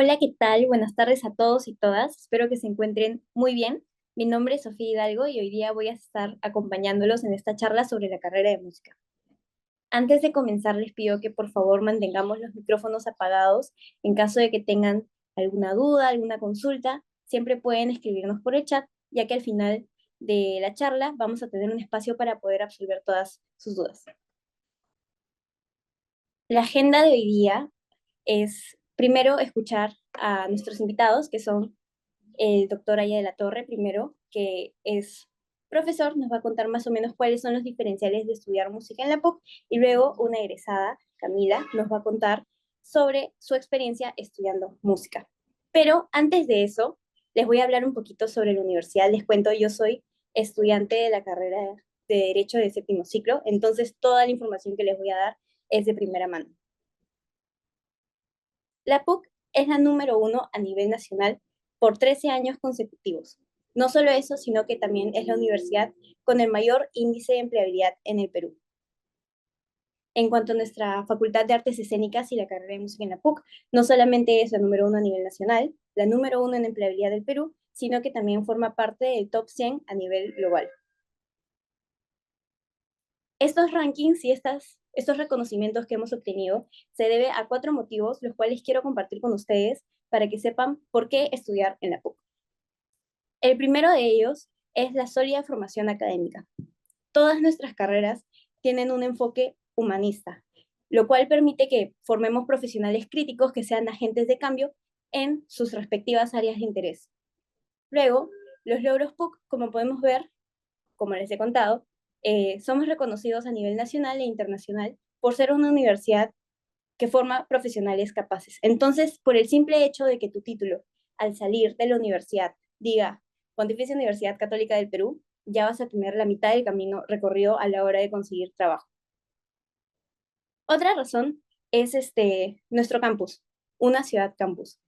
Hola, ¿qué tal? Buenas tardes a todos y todas. Espero que se encuentren muy bien. Mi nombre es Sofía Hidalgo y hoy día voy a estar acompañándolos en esta charla sobre la carrera de música. Antes de comenzar, les pido que por favor mantengamos los micrófonos apagados. En caso de que tengan alguna duda, alguna consulta, siempre pueden escribirnos por el chat, ya que al final de la charla vamos a tener un espacio para poder absolver todas sus dudas. La agenda de hoy día es primero escuchar a nuestros invitados, que son el doctor Aya de la Torre, primero, que es profesor, nos va a contar más o menos cuáles son los diferenciales de estudiar música en la PUC, y luego una egresada, Camila, nos va a contar sobre su experiencia estudiando música. Pero antes de eso, les voy a hablar un poquito sobre la universidad. Les cuento, yo soy estudiante de la carrera de Derecho de séptimo ciclo, entonces toda la información que les voy a dar es de primera mano. La PUC es la número uno a nivel nacional por 13 años consecutivos. No solo eso, sino que también es la universidad con el mayor índice de empleabilidad en el Perú. En cuanto a nuestra Facultad de Artes Escénicas y la carrera de música en la PUC, no solamente es la número uno a nivel nacional, la número uno en empleabilidad del Perú, sino que también forma parte del top 100 a nivel global. Estos rankings y estos reconocimientos que hemos obtenido se debe a cuatro motivos, los cuales quiero compartir con ustedes para que sepan por qué estudiar en la PUC. El primero de ellos es la sólida formación académica. Todas nuestras carreras tienen un enfoque humanista, lo cual permite que formemos profesionales críticos que sean agentes de cambio en sus respectivas áreas de interés. Luego, los logros PUC, como podemos ver, como les he contado, somos reconocidos a nivel nacional e internacional por ser una universidad que forma profesionales capaces. Entonces, por el simple hecho de que tu título, al salir de la universidad, diga Pontificia Universidad Católica del Perú, ya vas a tener la mitad del camino recorrido a la hora de conseguir trabajo. Otra razón es nuestro campus, una ciudad campus.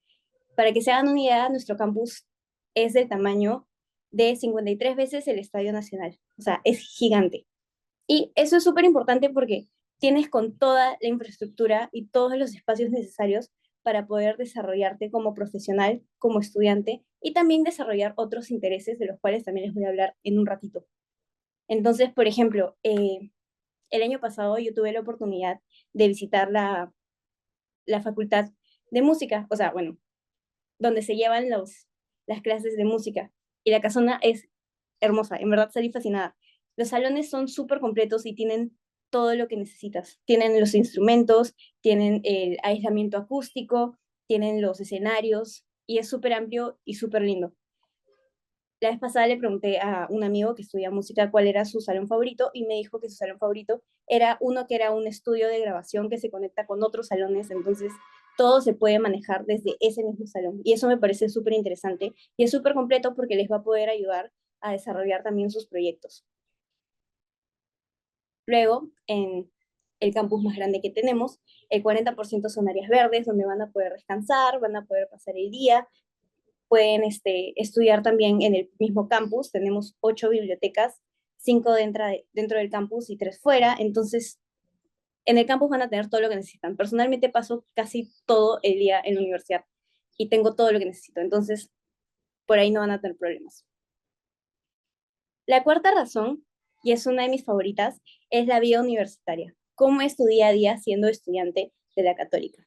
Para que se hagan una idea, nuestro campus es del tamaño de 53 veces el Estadio Nacional. O sea, es gigante. Y eso es súper importante porque tienes con toda la infraestructura y todos los espacios necesarios para poder desarrollarte como profesional, como estudiante y también desarrollar otros intereses de los cuales también les voy a hablar en un ratito. Entonces, por ejemplo, el año pasado yo tuve la oportunidad de visitar la facultad de música, o sea, bueno, donde se llevan las clases de música. Y la casona es hermosa, en verdad salí fascinada. Los salones son súper completos y tienen todo lo que necesitas. Tienen los instrumentos, tienen el aislamiento acústico, tienen los escenarios y es súper amplio y súper lindo. La vez pasada le pregunté a un amigo que estudia música cuál era su salón favorito y me dijo que su salón favorito era uno que era un estudio de grabación que se conecta con otros salones, entonces todo se puede manejar desde ese mismo salón. Y eso me parece súper interesante y es súper completo porque les va a poder ayudar a desarrollar también sus proyectos. Luego, en el campus más grande que tenemos, el 40% son áreas verdes donde van a poder descansar, van a poder pasar el día, pueden estudiar también en el mismo campus. Tenemos 8 bibliotecas, 5 dentro del campus y 3 fuera. Entonces, en el campus van a tener todo lo que necesitan. Personalmente paso casi todo el día en la universidad y tengo todo lo que necesito. Entonces, por ahí no van a tener problemas. La cuarta razón, y es una de mis favoritas, es la vida universitaria. ¿Cómo es tu día a día siendo estudiante de la Católica?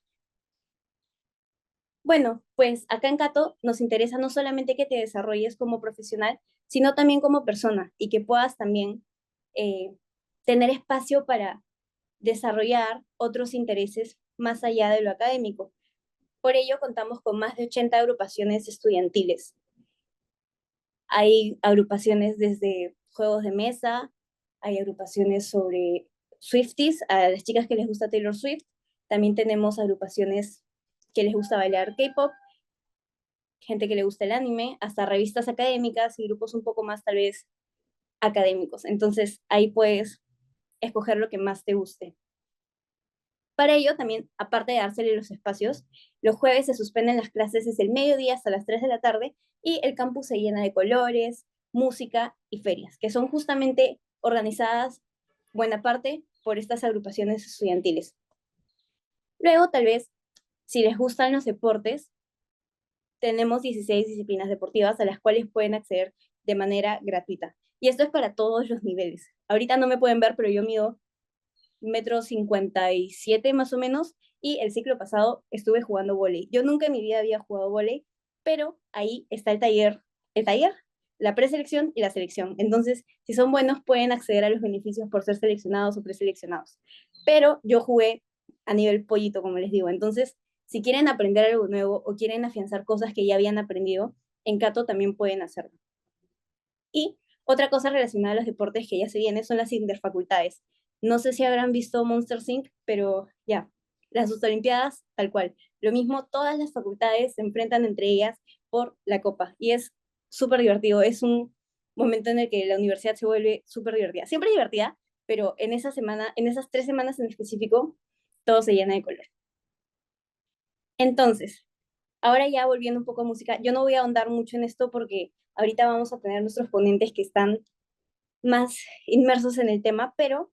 Bueno, pues acá en Cato nos interesa no solamente que te desarrolles como profesional, sino también como persona y que puedas también eh, tener espacio para desarrollar otros intereses más allá de lo académico. Por ello, contamos con más de 80 agrupaciones estudiantiles. Hay agrupaciones desde juegos de mesa, hay agrupaciones sobre Swifties, a las chicas que les gusta Taylor Swift. También tenemos agrupaciones que les gusta bailar K-pop, gente que le gusta el anime, hasta revistas académicas y grupos un poco más tal vez académicos. Entonces ahí puedes escoger lo que más te guste. Para ello también, aparte de dársele los espacios, los jueves se suspenden las clases desde el mediodía hasta las 3 de la tarde y el campus se llena de colores, música y ferias, que son justamente organizadas buena parte por estas agrupaciones estudiantiles. Luego, tal vez, si les gustan los deportes, tenemos 16 disciplinas deportivas a las cuales pueden acceder de manera gratuita. Y esto es para todos los niveles. Ahorita no me pueden ver, pero yo mido 1,57 m más o menos, y el ciclo pasado estuve jugando vóley. Yo nunca en mi vida había jugado vóley, pero ahí está el taller, la preselección y la selección. Entonces, si son buenos, pueden acceder a los beneficios por ser seleccionados o preseleccionados. Pero yo jugué a nivel pollito, como les digo. Entonces, si quieren aprender algo nuevo o quieren afianzar cosas que ya habían aprendido, en Cato también pueden hacerlo. Y otra cosa relacionada a los deportes que ya se viene son las interfacultades. No sé si habrán visto Monster Inc., pero ya, las Olimpiadas, tal cual. Lo mismo, todas las facultades se enfrentan entre ellas por la copa. Y es súper divertido. Es un momento en el que la universidad se vuelve súper divertida. Siempre divertida, pero en esa semana, en esas 3 semanas en específico, todo se llena de color. Entonces, ahora ya volviendo un poco a música, yo no voy a ahondar mucho en esto porque ahorita vamos a tener nuestros ponentes que están más inmersos en el tema, pero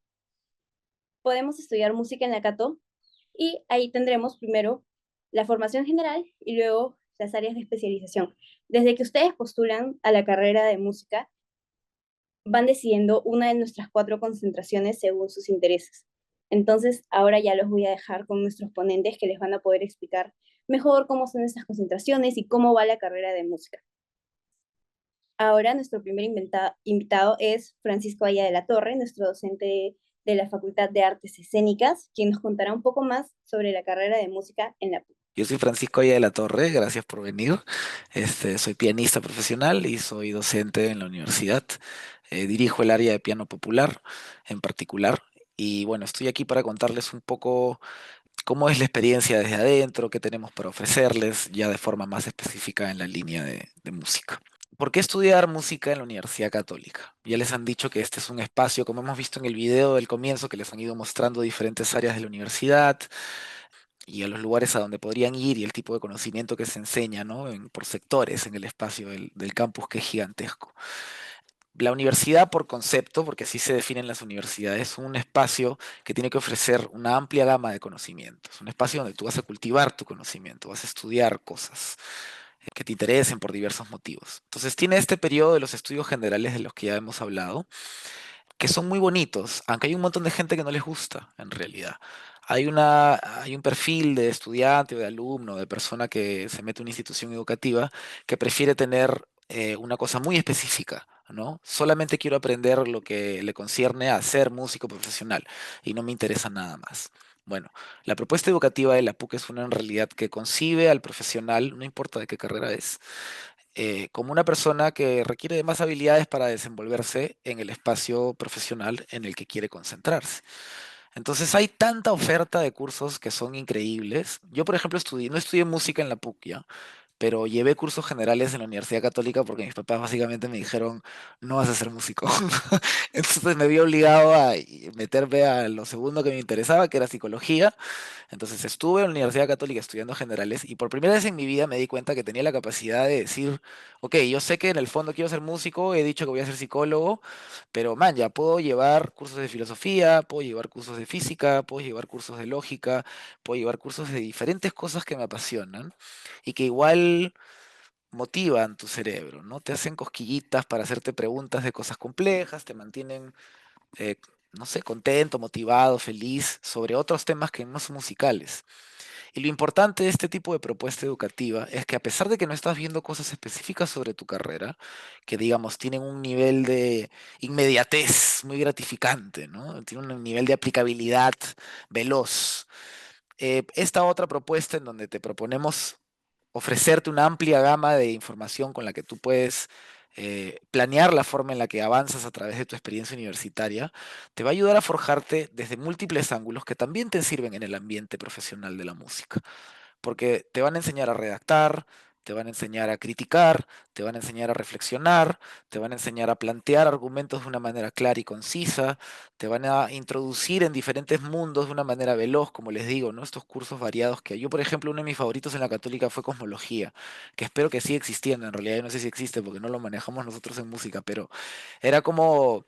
podemos estudiar música en la Cato y ahí tendremos primero la formación general y luego las áreas de especialización. Desde que ustedes postulan a la carrera de música, van decidiendo una de nuestras 4 concentraciones según sus intereses. Entonces, ahora ya los voy a dejar con nuestros ponentes que les van a poder explicar mejor cómo son estas concentraciones y cómo va la carrera de música. Ahora nuestro primer invitado es Francisco Aya de la Torre, nuestro docente de la Facultad de Artes Escénicas, quien nos contará un poco más sobre la carrera de música en la PUC. Yo soy Francisco Aya de la Torre, gracias por venir. Soy pianista profesional y soy docente en la universidad. Dirijo el área de piano popular en particular. Y bueno, estoy aquí para contarles un poco cómo es la experiencia desde adentro, qué tenemos para ofrecerles, ya de forma más específica en la línea de música. ¿Por qué estudiar música en la Universidad Católica? Ya les han dicho que este es un espacio, como hemos visto en el video del comienzo, que les han ido mostrando diferentes áreas de la universidad y a los lugares a donde podrían ir y el tipo de conocimiento que se enseña, ¿no? Por sectores en el espacio del campus que es gigantesco. La universidad por concepto, porque así se definen las universidades, es un espacio que tiene que ofrecer una amplia gama de conocimientos, un espacio donde tú vas a cultivar tu conocimiento, vas a estudiar cosas que te interesen por diversos motivos. Entonces tiene este periodo de los estudios generales de los que ya hemos hablado, que son muy bonitos, aunque hay un montón de gente que no les gusta, en realidad. Hay un perfil de estudiante o de alumno, de persona que se mete a una institución educativa que prefiere tener una cosa muy específica, ¿no? Solamente quiero aprender lo que le concierne a ser músico profesional y no me interesa nada más. Bueno, la propuesta educativa de la PUC es una en realidad que concibe al profesional, no importa de qué carrera es, como una persona que requiere de más habilidades para desenvolverse en el espacio profesional en el que quiere concentrarse. Entonces hay tanta oferta de cursos que son increíbles. Yo, por ejemplo, no estudié música en la PUC, ¿ya? Pero llevé cursos generales en la Universidad Católica porque mis papás básicamente me dijeron, no vas a ser músico. Entonces me vi obligado a meterme a lo segundo que me interesaba, que era psicología. Entonces estuve en la Universidad Católica estudiando generales y por primera vez en mi vida me di cuenta que tenía la capacidad de decir, ok, yo sé que en el fondo quiero ser músico, he dicho que voy a ser psicólogo, pero man, ya puedo llevar cursos de filosofía, puedo llevar cursos de física, puedo llevar cursos de lógica, puedo llevar cursos de diferentes cosas que me apasionan y que igual motivan tu cerebro, ¿no? Te hacen cosquillitas para hacerte preguntas de cosas complejas, te mantienen eh, no sé, contento, motivado, feliz sobre otros temas que no son musicales. Y lo importante de este tipo de propuesta educativa es que a pesar de que no estás viendo cosas específicas sobre tu carrera, que digamos tienen un nivel de inmediatez muy gratificante, ¿no? Tienen un nivel de aplicabilidad veloz. Esta otra propuesta en donde te proponemos ofrecerte una amplia gama de información con la que tú puedes planear la forma en la que avanzas a través de tu experiencia universitaria, te va a ayudar a forjarte desde múltiples ángulos que también te sirven en el ambiente profesional de la música porque te van a enseñar a redactar, te van a enseñar a criticar, te van a enseñar a reflexionar, te van a enseñar a plantear argumentos de una manera clara y concisa, te van a introducir en diferentes mundos de una manera veloz, como les digo, ¿no? Estos cursos variados que yo, por ejemplo, uno de mis favoritos en la Católica fue Cosmología, que espero que siga existiendo, en realidad yo no sé si existe porque no lo manejamos nosotros en música, pero era como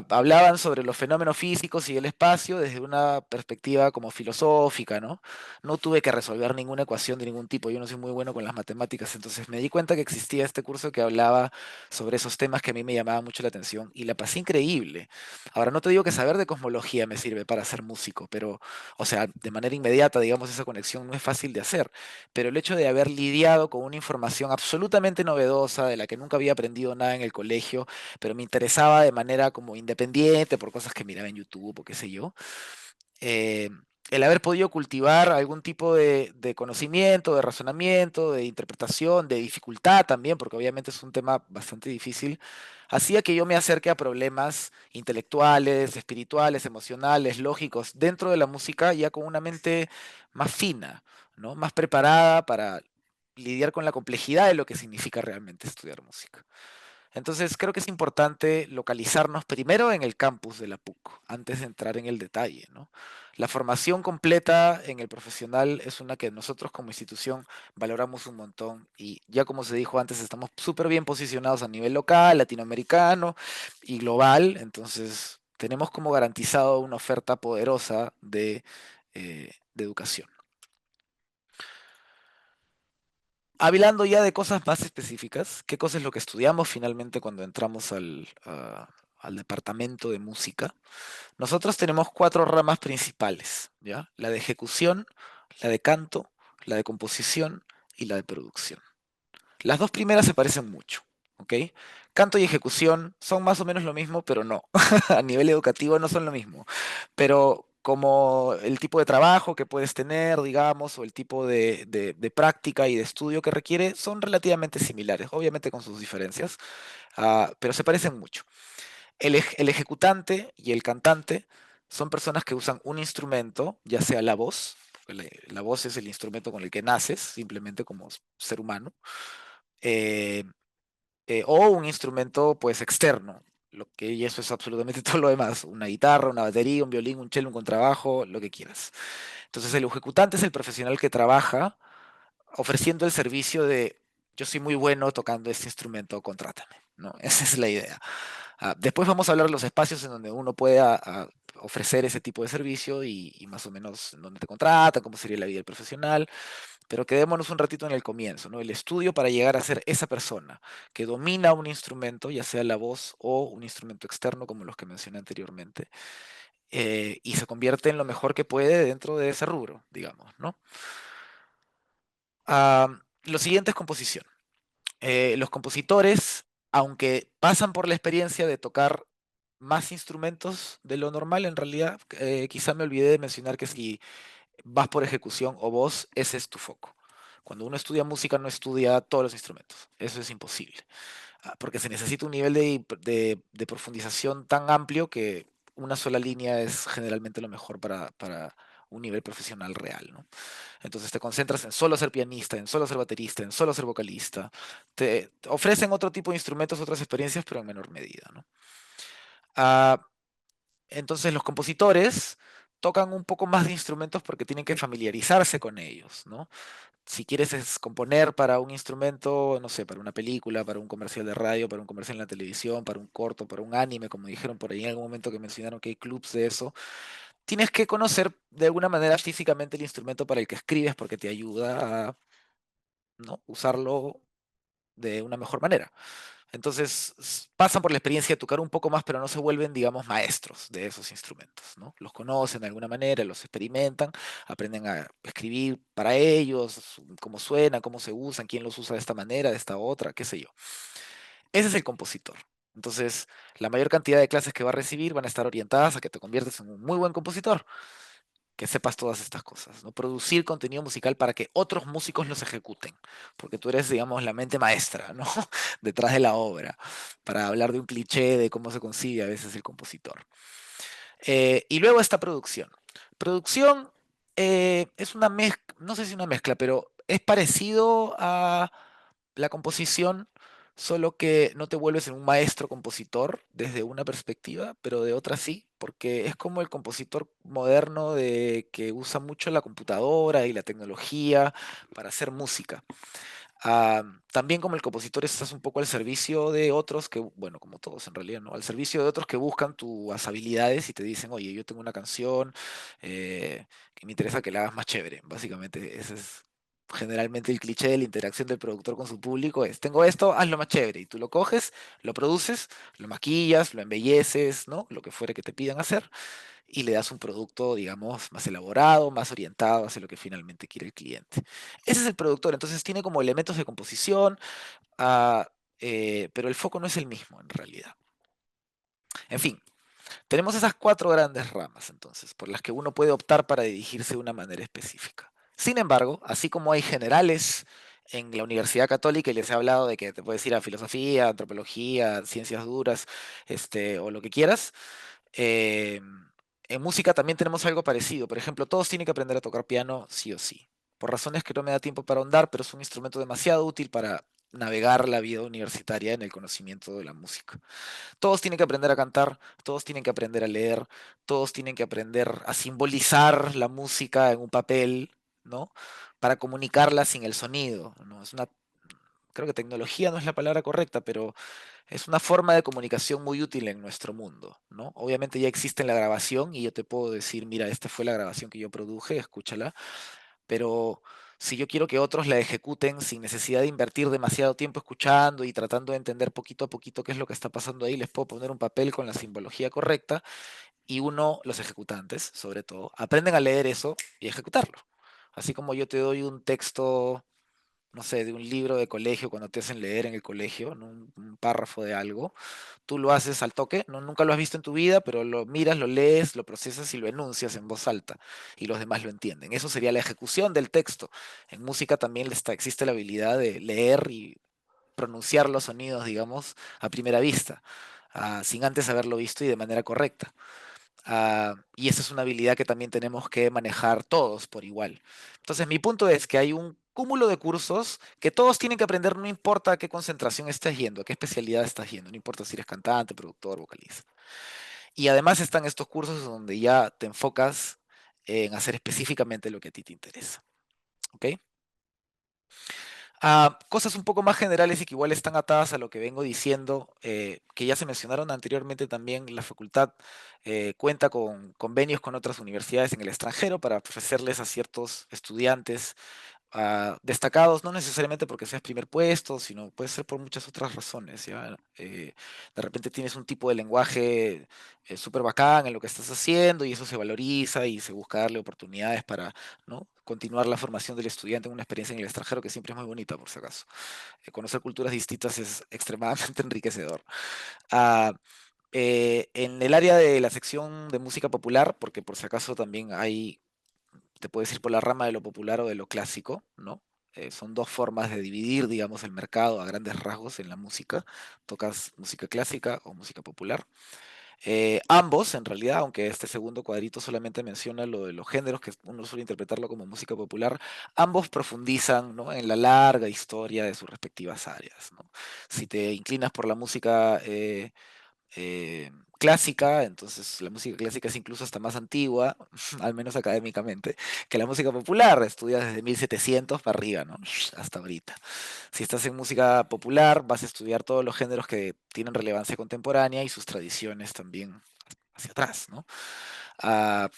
hablaban sobre los fenómenos físicos y el espacio desde una perspectiva como filosófica, ¿no? No tuve que resolver ninguna ecuación de ningún tipo. Yo no soy muy bueno con las matemáticas, entonces me di cuenta que existía este curso que hablaba sobre esos temas que a mí me llamaban mucho la atención y la pasé increíble. Ahora, no te digo que saber de cosmología me sirve para ser músico, pero, o sea, de manera inmediata, digamos, esa conexión no es fácil de hacer, pero el hecho de haber lidiado con una información absolutamente novedosa, de la que nunca había aprendido nada en el colegio, pero me interesaba de manera como independiente por cosas que miraba en YouTube o qué sé yo, eh, el haber podido cultivar algún tipo de conocimiento, de razonamiento, de interpretación, de dificultad también, porque obviamente es un tema bastante difícil, hacía que yo me acerque a problemas intelectuales, espirituales, emocionales, lógicos, dentro de la música, ya con una mente más fina, ¿no? Más preparada para lidiar con la complejidad de lo que significa realmente estudiar música. Entonces, creo que es importante localizarnos primero en el campus de la PUC, antes de entrar en el detalle, ¿no? La formación completa en el profesional es una que nosotros como institución valoramos un montón y ya como se dijo antes, estamos súper bien posicionados a nivel local, latinoamericano y global, entonces tenemos como garantizado una oferta poderosa de educación. Hablando ya de cosas más específicas, ¿qué cosa es lo que estudiamos finalmente cuando entramos al departamento de música? Nosotros tenemos cuatro ramas principales, ¿ya? La de ejecución, la de canto, la de composición y la de producción. Las dos primeras se parecen mucho, ¿ok? Canto y ejecución son más o menos lo mismo, pero no. A nivel educativo no son lo mismo. Pero como el tipo de trabajo que puedes tener, digamos, o el tipo de práctica y de estudio que requiere, son relativamente similares, obviamente con sus diferencias, pero se parecen mucho. El ejecutante y el cantante son personas que usan un instrumento, ya sea la voz, porque la voz es el instrumento con el que naces, simplemente como ser humano, eh, o un instrumento pues externo, y eso es absolutamente todo lo demás, una guitarra, una batería, un violín, un cello, un contrabajo, lo que quieras. Entonces el ejecutante es el profesional que trabaja ofreciendo el servicio de yo soy muy bueno tocando este instrumento, contrátame, ¿no? Esa es la idea. Después vamos a hablar de los espacios en donde uno puede ofrecer ese tipo de servicio y más o menos en dónde te contratan, cómo sería la vida del profesional, pero quedémonos un ratito en el comienzo, ¿no? El estudio para llegar a ser esa persona que domina un instrumento, ya sea la voz o un instrumento externo, como los que mencioné anteriormente, y se convierte en lo mejor que puede dentro de ese rubro, digamos, ¿no? Lo siguiente es composición. Los compositores, aunque pasan por la experiencia de tocar más instrumentos de lo normal, en realidad, quizá me olvidé de mencionar que si vas por ejecución o voz, ese es tu foco. Cuando uno estudia música no estudia todos los instrumentos, eso es imposible, porque se necesita un nivel de profundización tan amplio que una sola línea es generalmente lo mejor para un nivel profesional real, ¿no? Entonces te concentras en solo ser pianista, en solo ser baterista, en solo ser vocalista. Te ofrecen otro tipo de instrumentos, otras experiencias, pero en menor medida, ¿no? Ah, entonces los compositores tocan un poco más de instrumentos porque tienen que familiarizarse con ellos, ¿no? Si quieres componer para un instrumento, no sé, para una película, para un comercial de radio, para un comercial en la televisión, para un corto, para un anime, como dijeron por ahí en algún momento que mencionaron que hay clubs de eso, tienes que conocer de alguna manera físicamente el instrumento para el que escribes porque te ayuda a, ¿no? usarlo de una mejor manera. Entonces, pasan por la experiencia de tocar un poco más, pero no se vuelven, digamos, maestros de esos instrumentos, ¿no? Los conocen de alguna manera, los experimentan, aprenden a escribir para ellos, cómo suena, cómo se usan, quién los usa de esta manera, de esta otra, qué sé yo. Ese es el compositor. Entonces, la mayor cantidad de clases que va a recibir van a estar orientadas a que te conviertas en un muy buen compositor, que sepas todas estas cosas, ¿no? Producir contenido musical para que otros músicos los ejecuten, porque tú eres, digamos, la mente maestra, ¿no? Detrás de la obra, para hablar de un cliché de cómo se consigue a veces el compositor. Y luego esta producción. Producción es una mezcla, no sé si una mezcla, pero es parecido a la composición, solo que no te vuelves en un maestro compositor desde una perspectiva, pero de otra sí, porque es como el compositor moderno de que usa mucho la computadora y la tecnología para hacer música. También como el compositor estás un poco al servicio de otros que, bueno, como todos en realidad, ¿no? Al servicio de otros que buscan tus habilidades y te dicen, oye, yo tengo una canción que me interesa que la hagas más chévere. Básicamente, ese es Generalmente el cliché de la interacción del productor con su público es, tengo esto, hazlo más chévere. Y tú lo coges, lo produces, lo maquillas, lo embelleces, ¿no? Lo que fuere que te pidan hacer, y le das un producto, digamos, más elaborado, más orientado hacia lo que finalmente quiere el cliente. Ese es el productor, entonces tiene como elementos de composición, ah, pero el foco no es el mismo en realidad. En fin, tenemos esas cuatro grandes ramas, entonces, por las que uno puede optar para dirigirse de una manera específica. Sin embargo, así como hay generales en la Universidad Católica, y les he hablado de que te puedes ir a filosofía, antropología, ciencias duras, o lo que quieras, eh, en música también tenemos algo parecido. Por ejemplo, todos tienen que aprender a tocar piano sí o sí. Por razones que no me da tiempo para ahondar, pero es un instrumento demasiado útil para navegar la vida universitaria en el conocimiento de la música. Todos tienen que aprender a cantar, todos tienen que aprender a leer, todos tienen que aprender a simbolizar la música en un papel, ¿no? Para comunicarla sin el sonido, ¿no? Creo que tecnología no es la palabra correcta, pero es una forma de comunicación muy útil en nuestro mundo, ¿no? Obviamente ya existe la grabación y yo te puedo decir, mira, esta fue la grabación que yo produje, escúchala, pero si yo quiero que otros la ejecuten sin necesidad de invertir demasiado tiempo escuchando y tratando de entender poquito a poquito qué es lo que está pasando ahí, les puedo poner un papel con la simbología correcta y los ejecutantes, sobre todo, aprenden a leer eso y ejecutarlo. Así como yo te doy un texto, no sé, de un libro de colegio cuando te hacen leer en el colegio, ¿no? Un párrafo de algo, tú lo haces al toque, no, nunca lo has visto en tu vida, pero lo miras, lo lees, lo procesas y lo enuncias en voz alta y los demás lo entienden. Eso sería la ejecución del texto. En música también existe la habilidad de leer y pronunciar los sonidos, digamos, a primera vista, sin antes haberlo visto y de manera correcta. Y esa es una habilidad que también tenemos que manejar todos por igual. Entonces, mi punto es que hay un cúmulo de cursos que todos tienen que aprender, no importa a qué concentración estés yendo, a qué especialidad estás yendo, no importa si eres cantante, productor, vocalista. Y además están estos cursos donde ya te enfocas en hacer específicamente lo que a ti te interesa. ¿Ok? Cosas un poco más generales y que igual están atadas a lo que vengo diciendo, que ya se mencionaron anteriormente también, la facultad cuenta con convenios con otras universidades en el extranjero para ofrecerles a ciertos estudiantes destacados, no necesariamente porque seas primer puesto, sino puede ser por muchas otras razones, ¿ya? De repente tienes un tipo de lenguaje súper bacán en lo que estás haciendo y eso se valoriza y se busca darle oportunidades para, ¿no? Continuar la formación del estudiante en una experiencia en el extranjero que siempre es muy bonita, por si acaso. Conocer culturas distintas es extremadamente enriquecedor. Ah, en el área de la sección de música popular, porque por si acaso también hay, te puedes ir por la rama de lo popular o de lo clásico, ¿no? Son dos formas de dividir, digamos, el mercado a grandes rasgos en la música. Tocas música clásica o música popular. Ambos, en realidad, aunque este segundo cuadrito solamente menciona lo de los géneros, que uno suele interpretarlo como música popular, ambos profundizan, ¿no? En la larga historia de sus respectivas áreas, ¿no? Si te inclinas por la música clásica, entonces la música clásica es incluso hasta más antigua, al menos académicamente, que la música popular, estudia desde 1700 para arriba, ¿no? Hasta ahorita. Si estás en música popular, vas a estudiar todos los géneros que tienen relevancia contemporánea y sus tradiciones también hacia atrás, ¿no? Ah,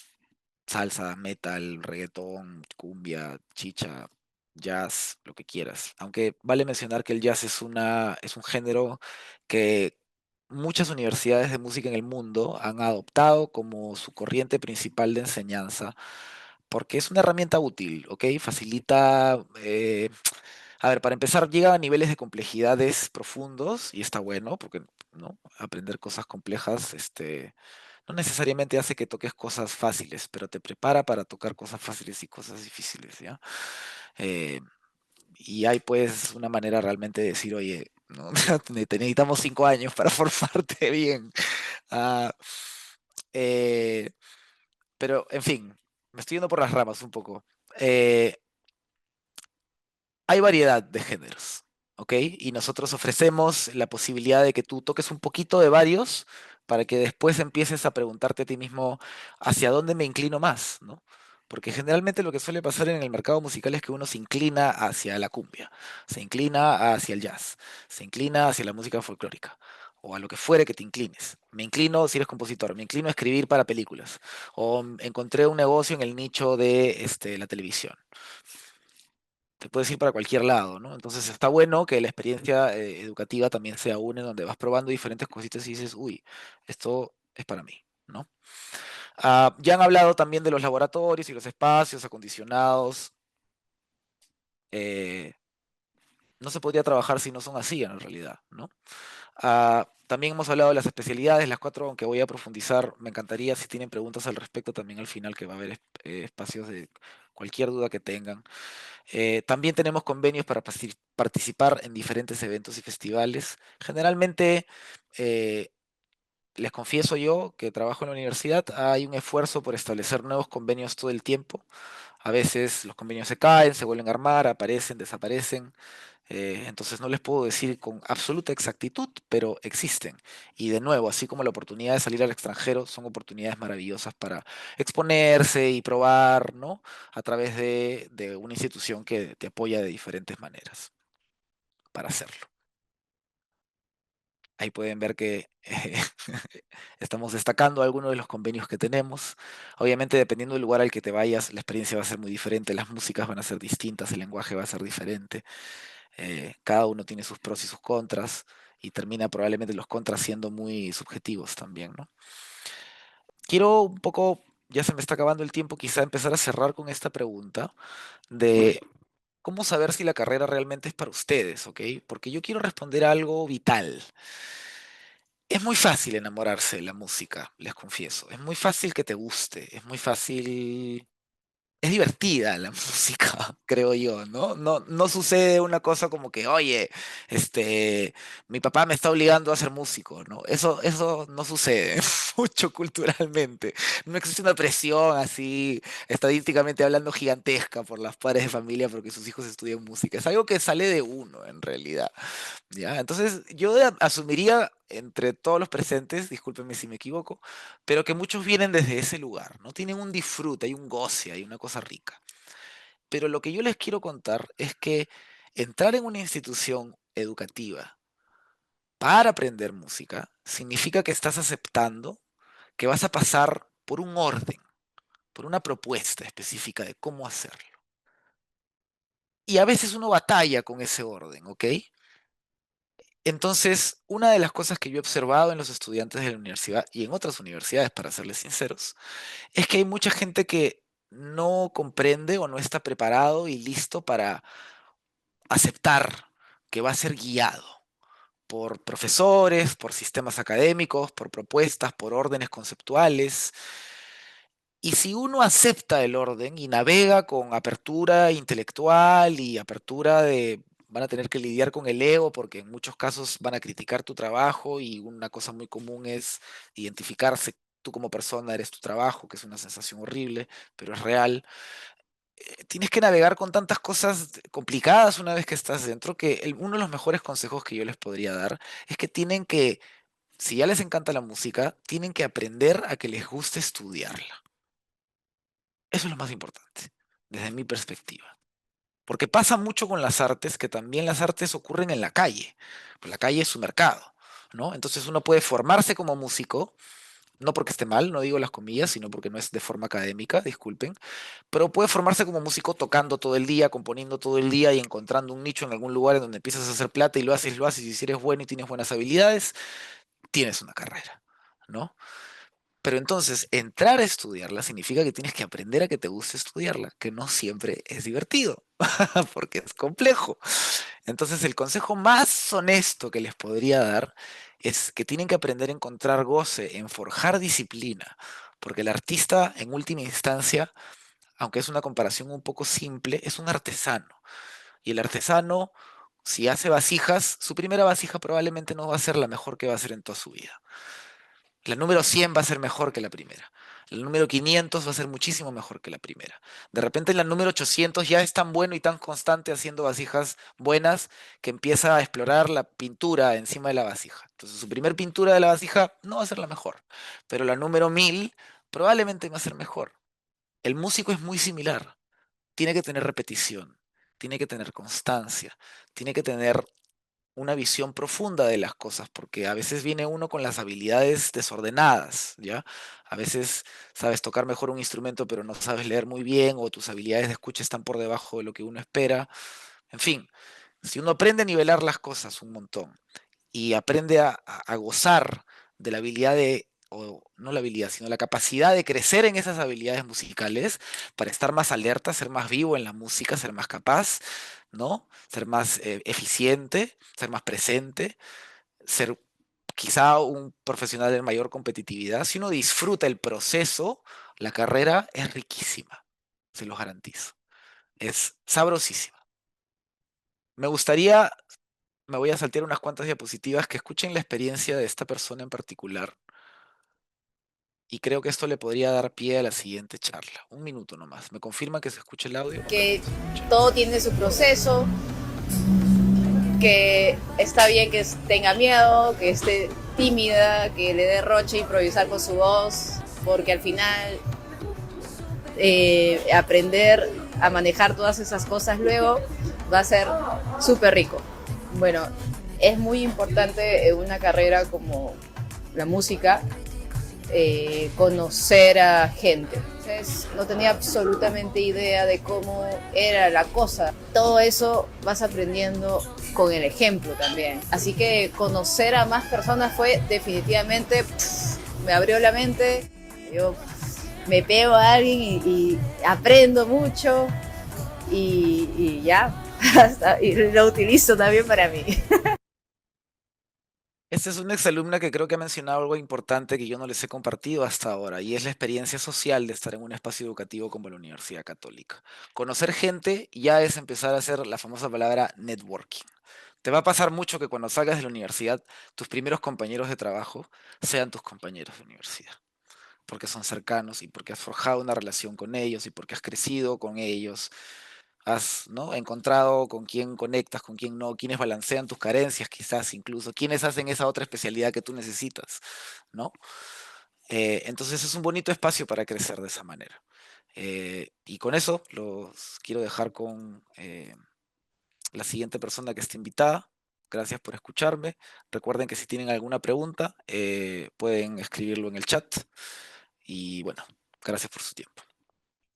salsa, metal, reggaetón, cumbia, chicha, jazz, lo que quieras. Aunque vale mencionar que el jazz es un género que muchas universidades de música en el mundo han adoptado como su corriente principal de enseñanza, porque es una herramienta útil, ¿ok? Facilita, a ver, para empezar, llega a niveles de complejidades profundos y está bueno, porque, ¿no? Aprender cosas complejas, no necesariamente hace que toques cosas fáciles, pero te prepara para tocar cosas fáciles y cosas difíciles, ¿ya? Eh, y hay pues una manera realmente de decir, oye, ¿no? Te necesitamos 5 años para formarte bien. Ah, eh, pero, en fin, me estoy yendo por las ramas un poco. Eh, Hay variedad de géneros, ¿ok? Y nosotros ofrecemos la posibilidad de que tú toques un poquito de varios para que después empieces a preguntarte a ti mismo hacia dónde me inclino más, ¿no? Porque generalmente lo que suele pasar en el mercado musical es que uno se inclina hacia la cumbia, se inclina hacia el jazz, se inclina hacia la música folclórica o a lo que fuere que te inclines. Me inclino, si eres compositor, me inclino a escribir para películas o encontré un negocio en el nicho de la televisión. te puedes ir para cualquier lado, ¿no? Entonces está bueno que la experiencia educativa también sea una en donde vas probando diferentes cositas y dices, uy, esto es para mí, ¿no? Ya han hablado también de los laboratorios y los espacios acondicionados. eh, no se podría trabajar si no son así en realidad, ¿no? También hemos hablado de las especialidades, las cuatro, aunque voy a profundizar, me encantaría si tienen preguntas al respecto también al final, que va a haber espacios de cualquier duda que tengan. También tenemos convenios para participar en diferentes eventos y festivales. Generalmente, eh, les confieso yo que trabajo en la universidad, hay un esfuerzo por establecer nuevos convenios todo el tiempo. A veces los convenios se caen, se vuelven a armar, aparecen, desaparecen. Entonces no les puedo decir con absoluta exactitud, pero existen. Y de nuevo, así como la oportunidad de salir al extranjero, son oportunidades maravillosas para exponerse y probar, ¿no? A través de una institución que te apoya de diferentes maneras para hacerlo. Ahí pueden ver que estamos destacando algunos de los convenios que tenemos. Obviamente, dependiendo del lugar al que te vayas, la experiencia va a ser muy diferente, las músicas van a ser distintas, el lenguaje va a ser diferente. Cada uno tiene sus pros y sus contras y termina probablemente los contras siendo muy subjetivos también, ¿no? Quiero un poco, ya se me está acabando el tiempo, quizá empezar a cerrar con esta pregunta de cómo saber si la carrera realmente es para ustedes, ¿ok? Porque yo quiero responder a algo vital. Es muy fácil enamorarse de la música, les confieso. Es muy fácil que te guste, es muy fácil. Es divertida la música, creo yo, ¿no? No sucede una cosa como que, oye, mi papá me está obligando a ser músico, ¿no? Eso no sucede mucho culturalmente. No existe una presión así, estadísticamente hablando, gigantesca por las padres de familia porque sus hijos estudian música. Es algo que sale de uno, en realidad. ¿Ya? Entonces, yo asumiría entre todos los presentes, discúlpenme si me equivoco, pero que muchos vienen desde ese lugar, ¿no? Tienen un disfrute, hay un goce, hay una cosa rica. Pero lo que yo les quiero contar es que entrar en una institución educativa para aprender música significa que estás aceptando que vas a pasar por un orden, por una propuesta específica de cómo hacerlo. Y a veces uno batalla con ese orden, ¿ok? Entonces, una de las cosas que yo he observado en los estudiantes de la universidad y en otras universidades, para serles sinceros, es que hay mucha gente que no comprende o no está preparado y listo para aceptar que va a ser guiado por profesores, por sistemas académicos, por propuestas, por órdenes conceptuales. Y si uno acepta el orden y navega con apertura intelectual y apertura de, van a tener que lidiar con el ego porque en muchos casos van a criticar tu trabajo y una cosa muy común es identificarse tú como persona, eres tu trabajo, que es una sensación horrible, pero es real. Tienes que navegar con tantas cosas complicadas una vez que estás dentro que uno de los mejores consejos que yo les podría dar es que tienen que, si ya les encanta la música, tienen que aprender a que les guste estudiarla. Eso es lo más importante, desde mi perspectiva. Porque pasa mucho con las artes, que también las artes ocurren en la calle. Pues la calle es su mercado, ¿no? Entonces uno puede formarse como músico, no porque esté mal, no digo las comillas, sino porque no es de forma académica, disculpen, pero puede formarse como músico tocando todo el día, componiendo todo el día y encontrando un nicho en algún lugar en donde empiezas a hacer plata y lo haces, y si eres bueno y tienes buenas habilidades, tienes una carrera, ¿no? Pero entonces, entrar a estudiarla significa que tienes que aprender a que te guste estudiarla, que no siempre es divertido, porque es complejo. Entonces, el consejo más honesto que les podría dar es que tienen que aprender a encontrar goce en forjar disciplina, porque el artista, en última instancia, aunque es una comparación un poco simple, es un artesano. Y el artesano, si hace vasijas, su primera vasija probablemente no va a ser la mejor que va a hacer en toda su vida. La número 100 va a ser mejor que la primera. El número 500 va a ser muchísimo mejor que la primera. De repente la número 800 ya es tan bueno y tan constante haciendo vasijas buenas que empieza a explorar la pintura encima de la vasija. Entonces su primer pintura de la vasija no va a ser la mejor, pero la número 1000 probablemente va a ser mejor. El músico es muy similar. Tiene que tener repetición, tiene que tener constancia, tiene que tener una visión profunda de las cosas, porque a veces viene uno con las habilidades desordenadas, ¿ya? A veces sabes tocar mejor un instrumento, pero no sabes leer muy bien, o tus habilidades de escucha están por debajo de lo que uno espera. En fin, si uno aprende a nivelar las cosas un montón y aprende a gozar de la habilidad de, o no la habilidad, sino la capacidad de crecer en esas habilidades musicales para estar más alerta, ser más vivo en la música, ser más capaz, ¿no? Ser más eficiente, ser más presente, ser quizá un profesional de mayor competitividad. Si uno disfruta el proceso, la carrera es riquísima, se los garantizo. Es sabrosísima. Me gustaría, me voy a saltear unas cuantas diapositivas que escuchen la experiencia de esta persona en particular y creo que esto le podría dar pie a la siguiente charla. Un minuto nomás. ¿Me confirma que se escucha el audio? Que Se escucha. todo tiene su proceso, que está bien que tenga miedo, que esté tímida, que le dé roche improvisar con su voz, porque al final aprender a manejar todas esas cosas luego va a ser súper rico. Bueno, es muy importante en una carrera como la música conocer a gente. Entonces, no tenía absolutamente idea de cómo era la cosa. Todo eso vas aprendiendo con el ejemplo también. Así que conocer a más personas fue definitivamente, me abrió la mente. Yo me pego a alguien y aprendo mucho y ya, y lo utilizo también para mí. Esta es una exalumna que creo que ha mencionado algo importante que yo no les he compartido hasta ahora, y es la experiencia social de estar en un espacio educativo como la Universidad Católica. Conocer gente ya es empezar a hacer la famosa palabra networking. Te va a pasar mucho que cuando salgas de la universidad, tus primeros compañeros de trabajo sean tus compañeros de universidad, porque son cercanos y porque has forjado una relación con ellos y porque has crecido con ellos, has, ¿no?, encontrado con quién conectas, con quién no, quiénes balancean tus carencias quizás incluso, quiénes hacen esa otra especialidad que tú necesitas, ¿no? Entonces es un bonito espacio para crecer de esa manera. Y con eso los quiero dejar con la siguiente persona que esté invitada. Gracias por escucharme. Recuerden que si tienen alguna pregunta, pueden escribirlo en el chat. Y bueno, gracias por su tiempo.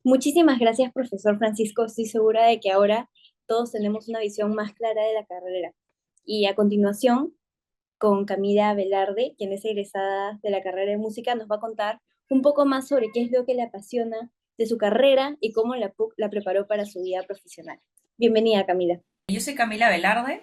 Muchísimas gracias, profesor Francisco. Estoy segura de que ahora todos tenemos una visión más clara de la carrera. Y a continuación, con Camila Velarde, quien es egresada de la carrera de música, nos va a contar un poco más sobre qué es lo que le apasiona de su carrera y cómo la PUC la preparó para su vida profesional. Bienvenida, Camila. Yo soy Camila Velarde,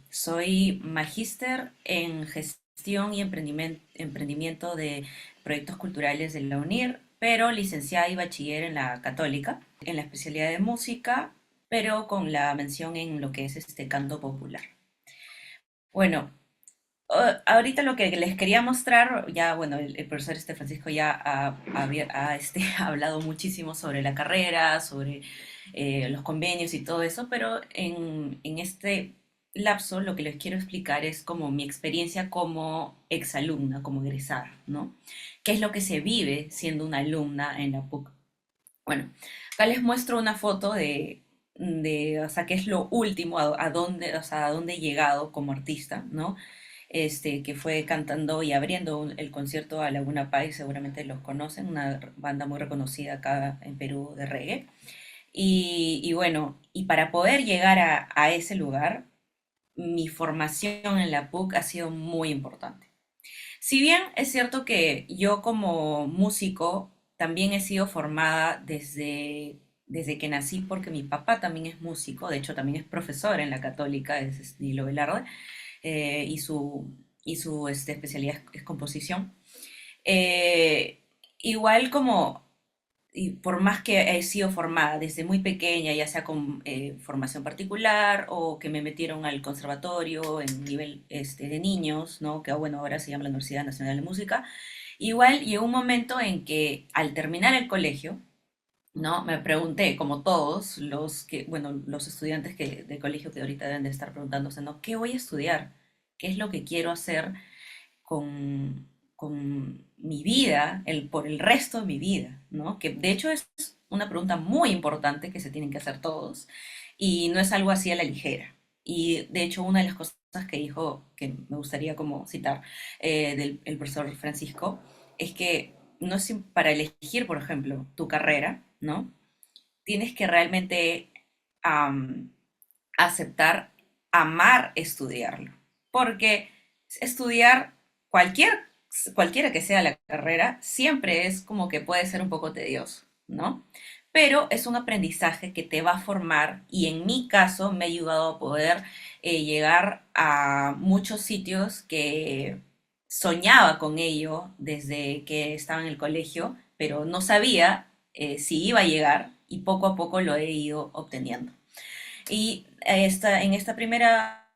soy magíster en gestión y emprendimiento de proyectos culturales de la UNIR, pero licenciada y bachiller en la Católica, en la especialidad de música, pero con la mención en lo que es este canto popular. Bueno, ahorita lo que les quería mostrar, ya bueno, el profesor Francisco ya ha hablado muchísimo sobre la carrera, sobre los convenios y todo eso, pero en este lapso lo que les quiero explicar es como mi experiencia como exalumna, como egresada, ¿no? ¿Qué es lo que se vive siendo una alumna en la PUC? Bueno, acá les muestro una foto o sea, qué es lo último, a dónde, o sea, a dónde he llegado como artista, ¿no? Que fue cantando y abriendo el concierto a Laguna Pai, seguramente los conocen, una banda muy reconocida acá en Perú de reggae. Y bueno, y para poder llegar a ese lugar, mi formación en la PUC ha sido muy importante. Si bien es cierto que yo como músico también he sido formada desde que nací, porque mi papá también es músico, de hecho también es profesor en la Católica, es Nilo Velarde, y su especialidad es composición. Eh, Igual como, y por más que he sido formada desde muy pequeña, ya sea con formación particular o que me metieron al conservatorio en nivel de niños, ¿no? Que bueno, ahora se llama la Universidad Nacional de Música, igual llegó un momento en que al terminar el colegio, ¿no? Me pregunté, como todos bueno, los estudiantes de colegio que ahorita deben de estar preguntándose, ¿no? ¿Qué voy a estudiar? ¿Qué es lo que quiero hacer con mi vida, por el resto de mi vida, ¿no? Que de hecho es una pregunta muy importante que se tienen que hacer todos y no es algo así a la ligera. Y de hecho, una de las cosas que dijo, que me gustaría como citar, del el profesor Francisco, es que no es para elegir, por ejemplo, tu carrera, ¿no? Tienes que realmente am, aceptar, amar estudiarlo. Porque estudiar cualquier, cualquiera que sea la carrera, siempre es como que puede ser un poco tedioso, ¿no? Pero es un aprendizaje que te va a formar y en mi caso me ha ayudado a poder llegar a muchos sitios que soñaba con ello desde que estaba en el colegio, pero no sabía si iba a llegar y poco a poco lo he ido obteniendo. Y en esta primera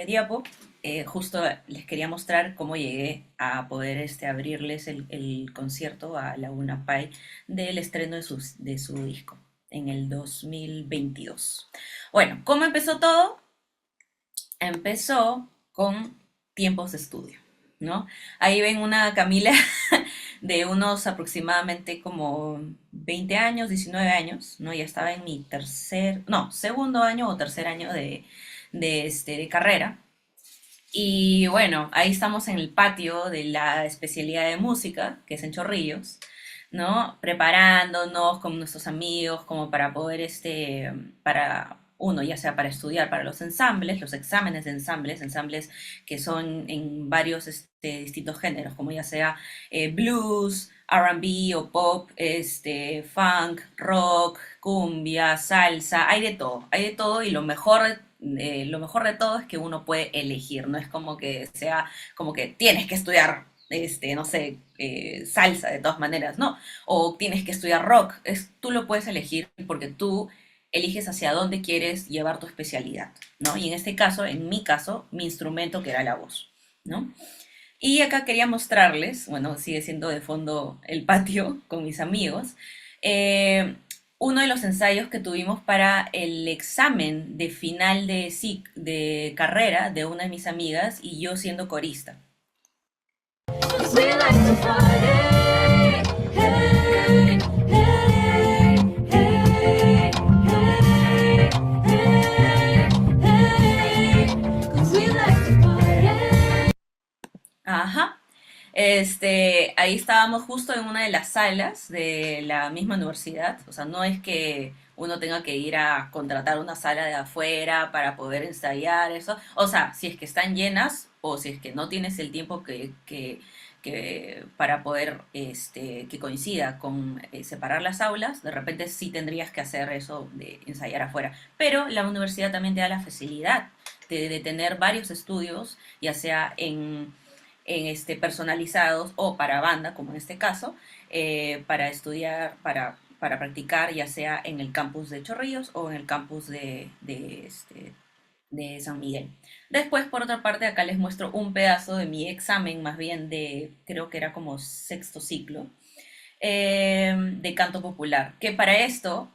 diapo, justo les quería mostrar cómo llegué a poder abrirles el concierto a Laguna Pai del estreno de su disco en el 2022. Bueno, ¿cómo empezó todo? Empezó con tiempos de estudio, ¿no? Ahí ven una Camila de unos aproximadamente como 20 años, 19 años, ¿no? Ya estaba en mi segundo año o tercer año de carrera. Y bueno, ahí estamos en el patio de la especialidad de música, que es en Chorrillos, ¿no? Preparándonos con nuestros amigos como para poder, para uno, ya sea para estudiar para los ensambles, los exámenes de ensambles, ensambles que son en varios distintos géneros, como ya sea blues, R&B o pop, funk, rock, cumbia, salsa, hay de todo y lo mejor de todo es que uno puede elegir, no es como que sea como que tienes que estudiar, no sé, salsa de todas maneras, no, o tienes que estudiar rock, tú lo puedes elegir porque tú eliges hacia dónde quieres llevar tu especialidad, ¿no? Y en este caso, en mi caso, mi instrumento que era la voz, ¿no? Y acá quería mostrarles, bueno, sigue siendo de fondo el patio con mis amigos, eh, uno de los ensayos que tuvimos para el examen de final de carrera de una de mis amigas y yo siendo corista. We like to party. Hey, hey, hey, hey, hey, 'cause we like to party. Ajá. Ahí estábamos justo en una de las salas de la misma universidad, o sea, no es que uno tenga que ir a contratar una sala de afuera para poder ensayar eso, o sea, si es que están llenas o si es que no tienes el tiempo que para poder que coincida con separar las aulas, de repente sí tendrías que hacer eso de ensayar afuera, pero la universidad también te da la facilidad de tener varios estudios, ya sea personalizados o para banda, como en este caso, para estudiar, para practicar, ya sea en el campus de Chorrillos o en el campus de San Miguel. Después, por otra parte, acá les muestro un pedazo de mi examen, más bien creo que era como sexto ciclo, de canto popular, que para esto,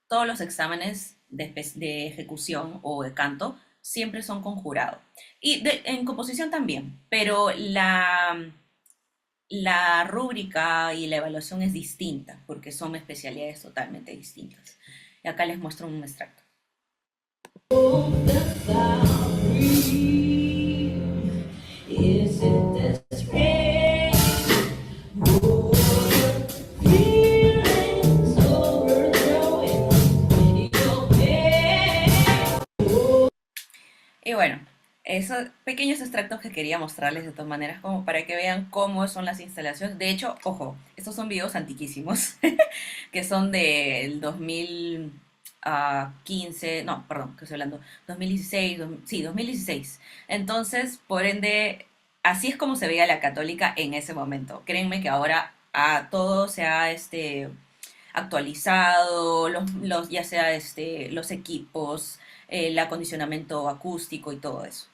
todos los exámenes de ejecución o de canto siempre son con jurado. Y en composición también, pero la rúbrica y la evaluación es distinta, porque son especialidades totalmente distintas. Y acá les muestro un extracto. Y bueno, esos pequeños extractos que quería mostrarles de todas maneras, como para que vean cómo son las instalaciones. De hecho, ojo, estos son videos antiquísimos, que son del 2015, no, perdón, que estoy hablando, 2016, sí, 2016. Entonces, por ende, así es como se veía la católica en ese momento. Créanme que ahora todo se ha actualizado, ya sea los equipos, el acondicionamiento acústico y todo eso.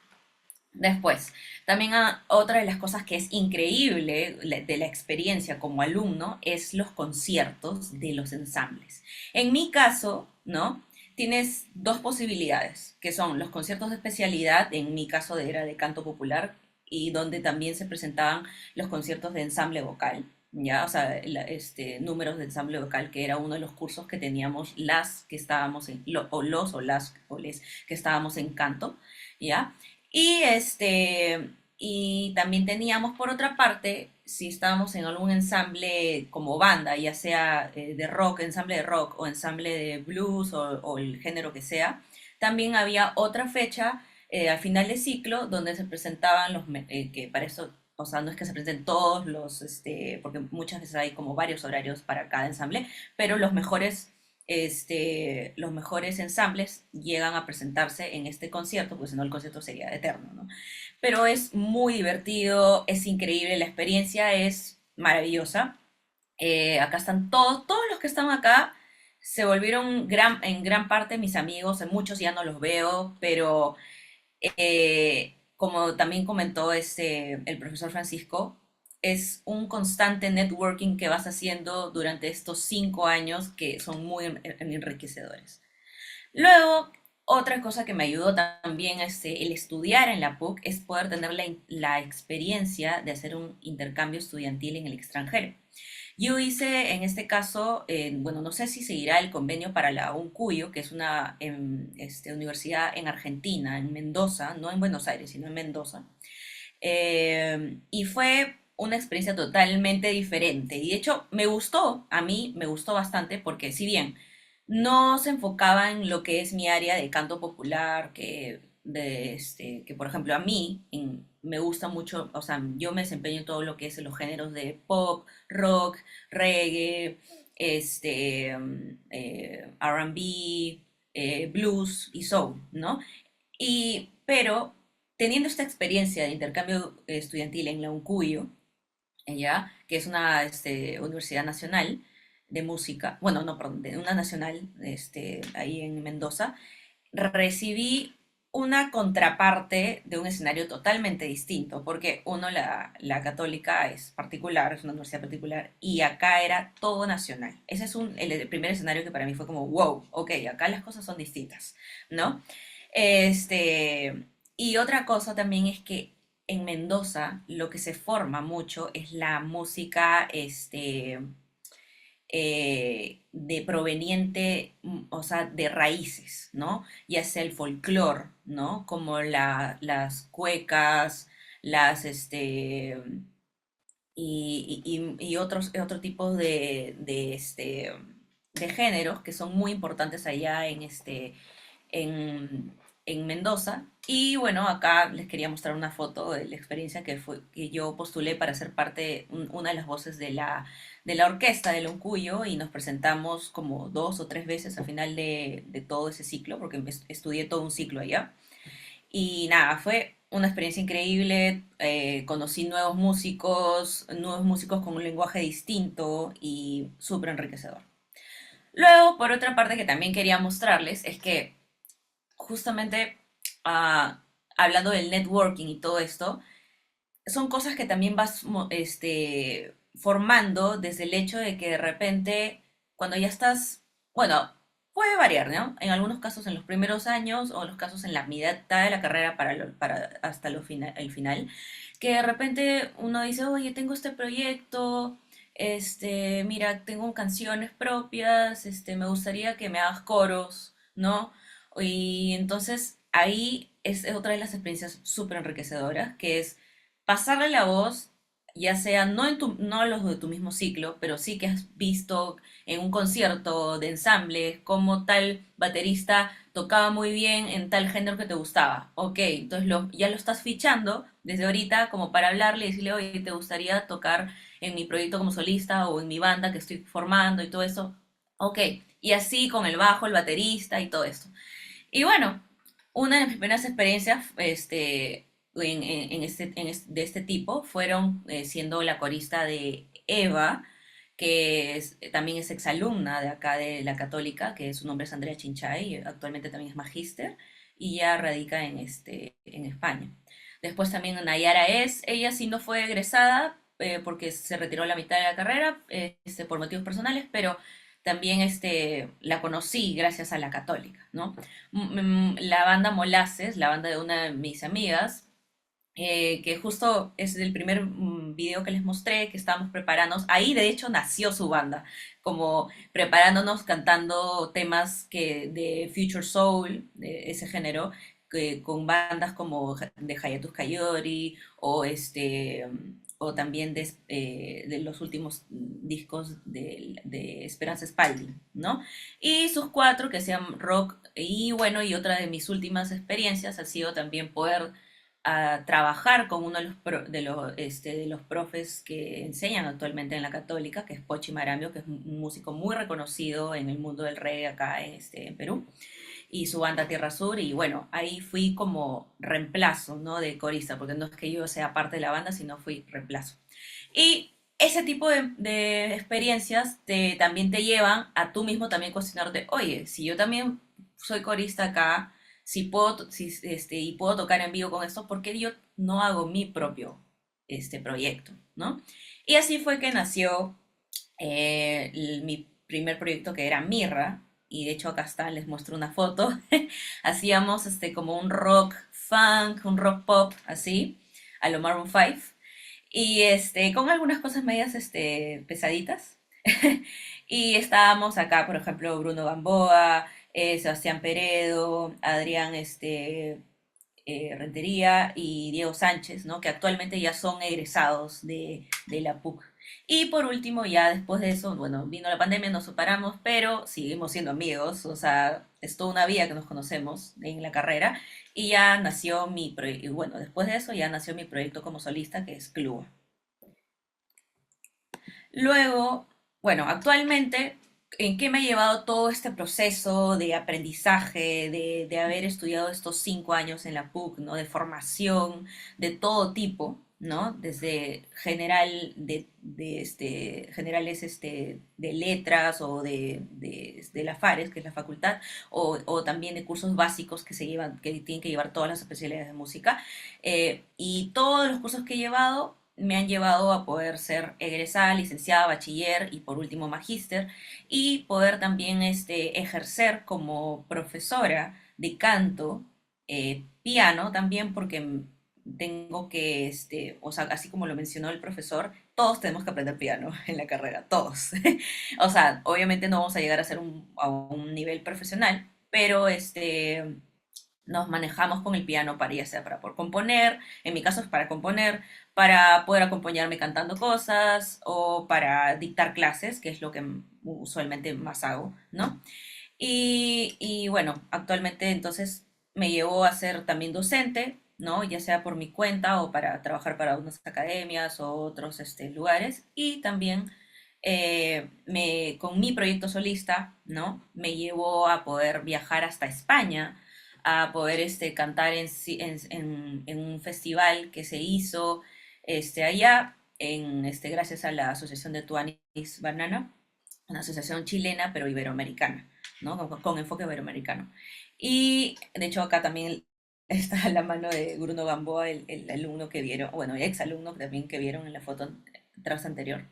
Después, también otra de las cosas que es increíble de la experiencia como alumno es los conciertos de los ensambles. En mi caso, ¿no? Tienes dos posibilidades, que son los conciertos de especialidad, en mi caso era de canto popular, y donde también se presentaban los conciertos de ensamble vocal, ya, o sea, números de ensamble vocal, que era uno de los cursos que teníamos las que estábamos o les que estábamos en canto, ya. Y y también teníamos por otra parte, si estábamos en algún ensamble como banda, ya sea de rock, ensamble de rock o ensamble de blues o el género que sea, también había otra fecha al final de ciclo donde se presentaban que para eso, o sea, no es que se presenten todos porque muchas veces hay como varios horarios para cada ensamble, pero los mejores ensambles llegan a presentarse en este concierto, pues si no el concierto sería eterno, ¿no? Pero es muy divertido, es increíble, la experiencia es maravillosa. Acá están todos los que están acá se volvieron en gran parte mis amigos, en muchos ya no los veo, pero como también comentó el profesor Francisco, es un constante networking que vas haciendo durante estos 5 años que son muy enriquecedores. Luego, otra cosa que me ayudó también el estudiar en la PUC es poder tener la experiencia de hacer un intercambio estudiantil en el extranjero. Yo hice, en este caso, bueno, no sé si seguirá el convenio para la UNCUYO, que es una universidad en Argentina, en Mendoza, no en Buenos Aires, sino en Mendoza. Y fue una experiencia totalmente diferente. Y de hecho, a mí me gustó bastante porque si bien no se enfocaba en lo que es mi área de canto popular, que por ejemplo a mí me gusta mucho, o sea, yo me desempeño en todo lo que es en los géneros de pop, rock, reggae, R&B, blues y soul, ¿no? Pero teniendo esta experiencia de intercambio estudiantil en la UNCUYO, ya, que es una universidad nacional de música, bueno, no, perdón, de una nacional ahí en Mendoza, recibí una contraparte de un escenario totalmente distinto, porque la católica es particular, es una universidad particular, y acá era todo nacional. Ese es el primer escenario que para mí fue como, wow, ok, acá las cosas son distintas, ¿no? Y otra cosa también es que en Mendoza lo que se forma mucho es la música, de proveniente, o sea, de raíces, ¿no? Ya sea el folclore, ¿no? Como las cuecas, las, y otro tipo de géneros que son muy importantes allá en Mendoza. Y bueno, acá les quería mostrar una foto de la experiencia que yo postulé para ser una de las voces de la orquesta del Uncuyo y nos presentamos como 2 o 3 veces al final de todo ese ciclo, porque estudié todo un ciclo allá. Y nada, fue una experiencia increíble, conocí nuevos músicos con un lenguaje distinto y súper enriquecedor. Luego, por otra parte, que también quería mostrarles es que justamente ah, hablando del networking y todo esto, son cosas que también vas formando desde el hecho de que de repente, cuando ya estás, bueno, puede variar, ¿no? En algunos casos en los primeros años o en los casos en la mitad de la carrera para hasta el final, que de repente uno dice, oye, tengo este proyecto, mira, tengo canciones propias, me gustaría que me hagas coros, ¿no? Y entonces ahí es otra de las experiencias súper enriquecedoras, que es pasarle la voz, ya sea no a los de tu mismo ciclo, pero sí que has visto en un concierto de ensamble como tal baterista tocaba muy bien en tal género que te gustaba. Ok, entonces ya lo estás fichando desde ahorita como para hablarle y decirle, oye, ¿te gustaría tocar en mi proyecto como solista o en mi banda que estoy formando y todo eso? Ok, y así con el bajo, el baterista y todo esto. Y bueno, una de mis primeras experiencias de este tipo fueron siendo la corista de Eva, que también es exalumna de acá de la Católica, que su nombre es Andrea Chinchay, actualmente también es magíster y ya radica en España. Después también Nayara ella sí no fue egresada porque se retiró a la mitad de la carrera por motivos personales, pero también la conocí gracias a la Católica, ¿no? La banda Molaces, la banda de una de mis amigas, que justo es el primer video que les mostré, que estábamos preparándonos, ahí de hecho nació su banda, como preparándonos, cantando temas de Future Soul, de ese género, con bandas como de Hayatus Kayori, o también de los últimos discos de Esperanza Spalding, ¿no? Y sus cuatro que sean rock, y bueno, y otra de mis últimas experiencias ha sido también poder trabajar con uno de de los profes que enseñan actualmente en la Católica, que es Pochi Marambio, que es un músico muy reconocido en el mundo del reggae acá en Perú, y su banda Tierra Sur, y bueno, ahí fui como reemplazo, ¿no? De corista, porque no es que yo sea parte de la banda, sino fui reemplazo. Y ese tipo de experiencias también te llevan a tú mismo también cuestionarte, oye, si yo también soy corista acá, si puedo, y puedo tocar en vivo con esto, ¿por qué yo no hago mi propio proyecto, ¿no? Y así fue que nació mi primer proyecto, que era Mirra, y de hecho acá está, les muestro una foto. Hacíamos como un rock funk, un rock pop, así, a lo Maroon 5, y con algunas cosas medias pesaditas. Y estábamos acá, por ejemplo, Bruno Gamboa, Sebastián Peredo, Adrián Rentería y Diego Sánchez, ¿no? Que actualmente ya son egresados de la PUC. Y por último, ya después de eso, bueno, vino la pandemia, nos separamos, pero seguimos siendo amigos, o sea, es toda una vida que nos conocemos en la carrera, y ya nació y bueno, después de eso ya nació mi proyecto como solista, que es Clua. Luego, bueno, actualmente, ¿en qué me ha llevado todo este proceso de aprendizaje, de haber estudiado estos 5 años en la PUC, ¿no? De formación de todo tipo, ¿no? Desde generales de letras o de la FARES, que es la facultad, o también de cursos básicos que que tienen que llevar todas las especialidades de música. Y todos los cursos que he llevado me han llevado a poder ser egresada, licenciada, bachiller y por último magíster, y poder también ejercer como profesora de canto, piano también, porque tengo que, o sea, así como lo mencionó el profesor, todos tenemos que aprender piano en la carrera, todos. O sea, obviamente no vamos a llegar a ser a un nivel profesional, pero nos manejamos con el piano para, ya sea para por componer, en mi caso es para componer, para poder acompañarme cantando cosas o para dictar clases, que es lo que usualmente más hago, ¿no? Y bueno, actualmente entonces me llevó a ser también docente, ¿no? Ya sea por mi cuenta o para trabajar para unas academias o otros lugares. Y también con mi proyecto solista, ¿no? Me llevó a poder viajar hasta España, a poder cantar en un festival que se hizo allá, gracias a la Asociación de Tuanis Banana, una asociación chilena pero iberoamericana, ¿no? Con enfoque iberoamericano. Y de hecho acá también está la mano de Bruno Gamboa, el alumno que vieron, bueno, ex alumno también que vieron en la foto tras anterior.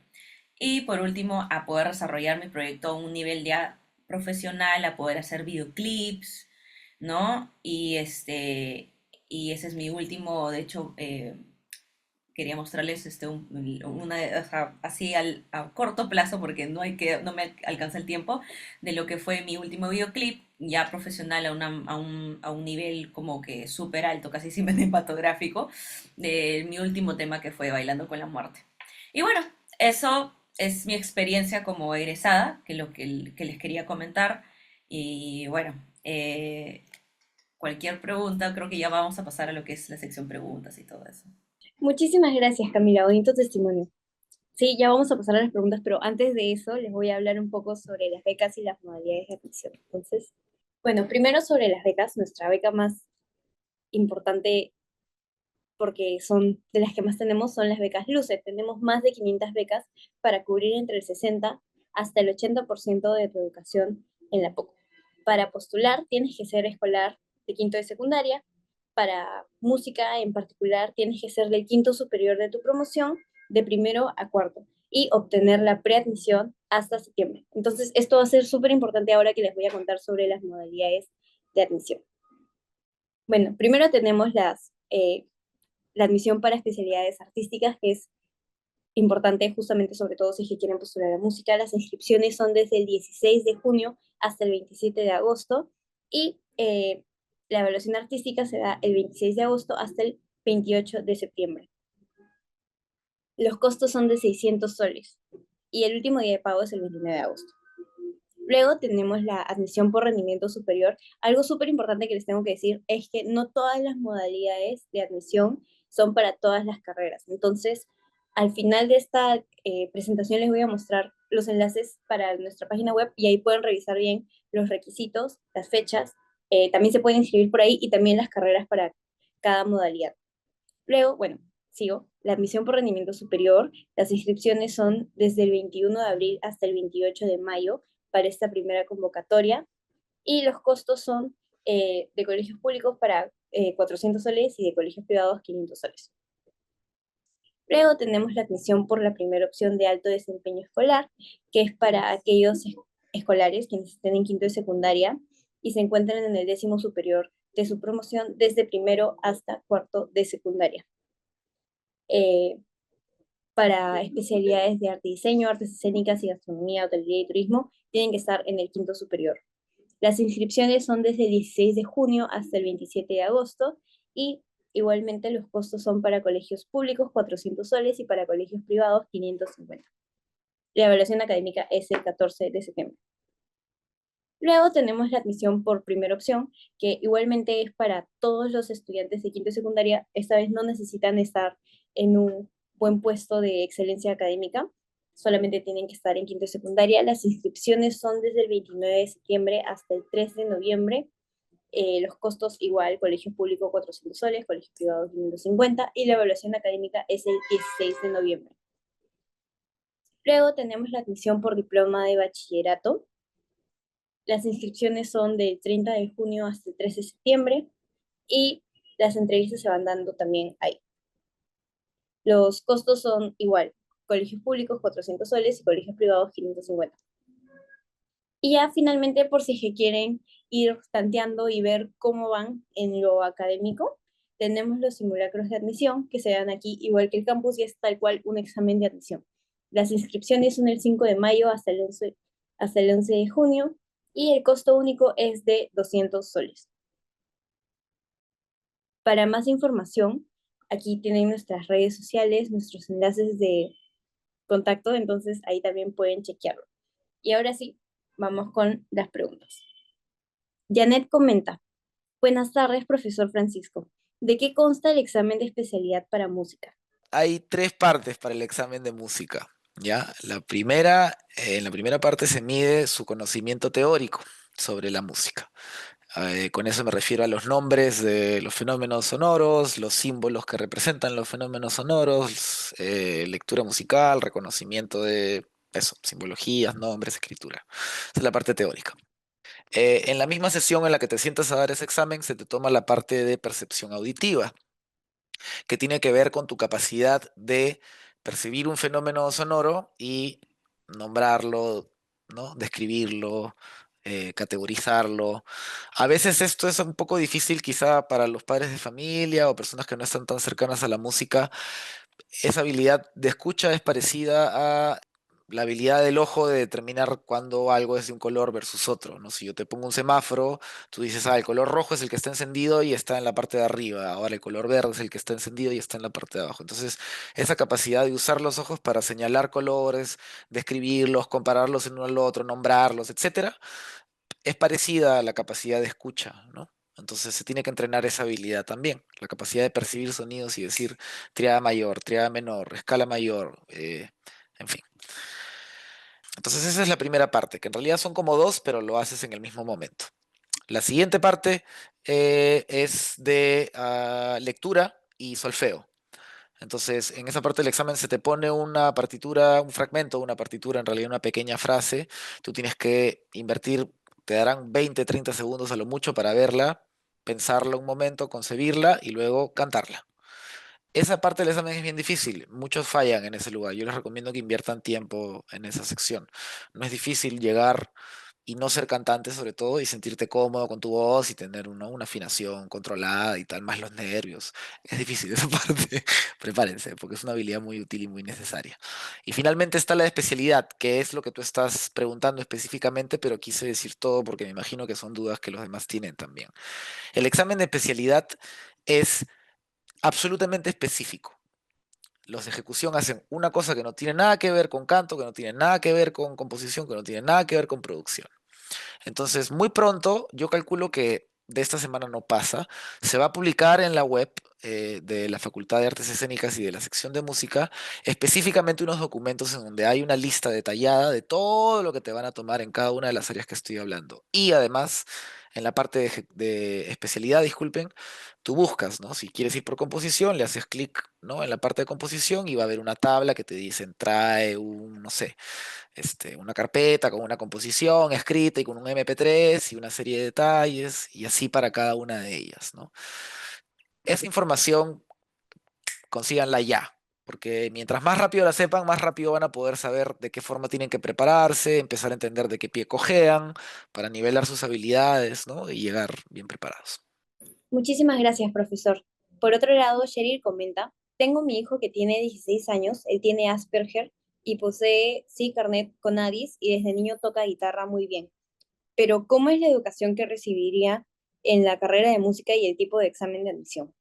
Y por último, a poder desarrollar mi proyecto a un nivel ya profesional, a poder hacer videoclips, ¿no? Y ese es mi último, de hecho, quería mostrarles o sea, así a corto plazo, porque no me alcanza el tiempo, de lo que fue mi último videoclip, ya profesional a un nivel como que súper alto, casi cinematográfico, de mi último tema, que fue Bailando con la Muerte. Y bueno, eso es mi experiencia como egresada, que les quería comentar. Y bueno, cualquier pregunta, creo que ya vamos a pasar a lo que es la sección preguntas y todo eso. Muchísimas gracias, Camila, bonito testimonio. Sí, ya vamos a pasar a las preguntas, pero antes de eso les voy a hablar un poco sobre las becas y las modalidades de admisión. Entonces, bueno, primero sobre las becas, nuestra beca más importante, porque son de las que más tenemos, son las becas LUCE. Tenemos más de 500 becas para cubrir entre el 60 hasta el 80% de tu educación en la PUC. Para postular tienes que ser escolar de quinto de secundaria. Para música en particular tienes que ser del quinto superior de tu promoción, de primero a cuarto, y obtener la preadmisión hasta septiembre. Entonces, esto va a ser súper importante ahora que les voy a contar sobre las modalidades de admisión. Bueno, primero tenemos la admisión para especialidades artísticas, que es importante justamente sobre todo si es que quieren postular a música. Las inscripciones son desde el 16 de junio hasta el 27 de agosto y la evaluación artística se da el 26 de agosto hasta el 28 de septiembre. Los costos son de 600 soles y el último día de pago es el 29 de agosto. Luego tenemos la admisión por rendimiento superior. Algo súper importante que les tengo que decir es que no todas las modalidades de admisión son para todas las carreras. Entonces, al final de esta presentación les voy a mostrar los enlaces para nuestra página web y ahí pueden revisar bien los requisitos, las fechas. También se pueden inscribir por ahí y también las carreras para cada modalidad. Luego, bueno, sigo. La admisión por rendimiento superior, las inscripciones son desde el 21 de abril hasta el 28 de mayo para esta primera convocatoria y los costos son de colegios públicos para 400 soles y de colegios privados 500 soles. Luego tenemos la admisión por la primera opción de alto desempeño escolar, que es para aquellos escolares quienes estén en quinto de secundaria y se encuentran en el 10º superior de su promoción desde primero hasta cuarto de secundaria. Para especialidades de arte y diseño, artes escénicas y gastronomía, hotelería y turismo, tienen que estar en el quinto superior. Las inscripciones son desde el 16 de junio hasta el 27 de agosto y igualmente los costos son para colegios públicos 400 soles y para colegios privados 550. La evaluación académica es el 14 de septiembre. Luego tenemos la admisión por primera opción, que igualmente es para todos los estudiantes de quinto y secundaria. Esta vez no necesitan estar en un buen puesto de excelencia académica, solamente tienen que estar en quinto y secundaria. Las inscripciones son desde el 29 de septiembre hasta el 3 de noviembre. Los costos igual, colegio público 400 soles, colegio privado 550 y la evaluación académica es el 16 de noviembre. Luego tenemos la admisión por diploma de bachillerato. Las inscripciones son del 30 de junio hasta el 13 de septiembre y las entrevistas se van dando también ahí. Los costos son igual, colegios públicos 400 soles y colegios privados 550. Y ya finalmente, por si es que quieren ir tanteando y ver cómo van en lo académico, tenemos los simulacros de admisión que se dan aquí, igual que el campus, y es tal cual un examen de admisión. Las inscripciones son el 5 de mayo hasta el 11 de junio y el costo único es de 200 soles. Para más información, aquí tienen nuestras redes sociales, nuestros enlaces de contacto, entonces ahí también pueden chequearlo. Y ahora sí, vamos con las preguntas. Janet comenta, buenas tardes, profesor Francisco. ¿De qué consta el examen de especialidad para música? Hay tres partes para el examen de música, ¿ya? En la primera parte se mide su conocimiento teórico sobre la música. Con eso me refiero a los nombres de los fenómenos sonoros, los símbolos que representan los fenómenos sonoros, lectura musical, reconocimiento de eso, simbologías, nombres, escritura. Esa es la parte teórica. En la misma sesión en la que te sientas a dar ese examen, se te toma la parte de percepción auditiva, que tiene que ver con tu capacidad de percibir un fenómeno sonoro y nombrarlo, ¿no? Describirlo, categorizarlo. A veces esto es un poco difícil quizá para los padres de familia o personas que no están tan cercanas a la música. Esa habilidad de escucha es parecida a la habilidad del ojo de determinar cuándo algo es de un color versus otro, ¿no? Si yo te pongo un semáforo, tú dices, el color rojo es el que está encendido y está en la parte de arriba, ahora el color verde es el que está encendido y está en la parte de abajo. Entonces, esa capacidad de usar los ojos para señalar colores, describirlos, compararlos en uno al otro, nombrarlos, etcétera, es parecida a la capacidad de escucha, ¿no? Entonces se tiene que entrenar esa habilidad también, la capacidad de percibir sonidos y decir triada mayor, triada menor, escala mayor, en fin. Entonces esa es la primera parte, que en realidad son como dos, pero lo haces en el mismo momento. La siguiente parte es de lectura y solfeo. Entonces, en esa parte del examen se te pone una partitura, un fragmento, una partitura, en realidad una pequeña frase. Tú tienes que invertir, te darán 20, 30 segundos a lo mucho para verla, pensarla un momento, concebirla y luego cantarla. Esa parte del examen es bien difícil, muchos fallan en ese lugar. Yo les recomiendo que inviertan tiempo en esa sección. No es difícil llegar, y no ser cantante sobre todo y sentirte cómodo con tu voz y tener una afinación controlada y tal, más los nervios. Es difícil esa parte, prepárense, porque es una habilidad muy útil y muy necesaria. Y finalmente está la especialidad, que es lo que tú estás preguntando específicamente, pero quise decir todo porque me imagino que son dudas que los demás tienen también. El examen de especialidad es absolutamente específico. Los de ejecución hacen una cosa que no tiene nada que ver con canto, que no tiene nada que ver con composición, que no tiene nada que ver con producción. Entonces, muy pronto, yo calculo que de esta semana no pasa, se va a publicar en la web de la Facultad de Artes Escénicas y de la sección de música específicamente unos documentos en donde hay una lista detallada de todo lo que te van a tomar en cada una de las áreas que estoy hablando. Y además, en la parte de especialidad, disculpen, tú buscas, ¿no? Si quieres ir por composición, le haces clic, ¿no? En la parte de composición y va a haber una tabla que te dice, trae un, no sé, una carpeta con una composición escrita y con un MP3 y una serie de detalles y así para cada una de ellas, ¿no? Esa información consíganla ya, porque mientras más rápido la sepan, más rápido van a poder saber de qué forma tienen que prepararse, empezar a entender de qué pie cojean para nivelar sus habilidades, ¿no? Y llegar bien preparados. Muchísimas gracias, profesor. Por otro lado, Cheryl comenta, tengo mi hijo que tiene 16 años, él tiene Asperger y posee sí carnet con ADIS y desde niño toca guitarra muy bien. Pero ¿cómo es la educación que recibiría en la carrera de música y el tipo de examen de admisión?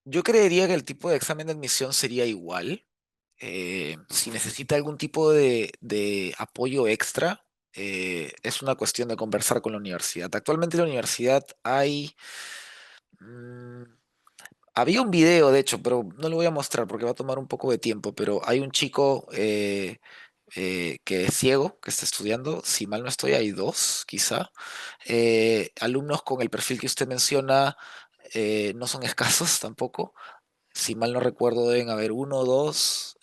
Yo creería que el tipo de examen de admisión sería igual. Si necesita algún tipo de apoyo extra, es una cuestión de conversar con la universidad. Actualmente en la universidad hay... mm, había un video, de hecho, pero no lo voy a mostrar porque va a tomar un poco de tiempo, pero hay un chico que es ciego, que está estudiando, si mal no estoy, hay dos, quizá. Alumnos con el perfil que usted menciona no son escasos tampoco. Si mal no recuerdo, deben haber uno o dos,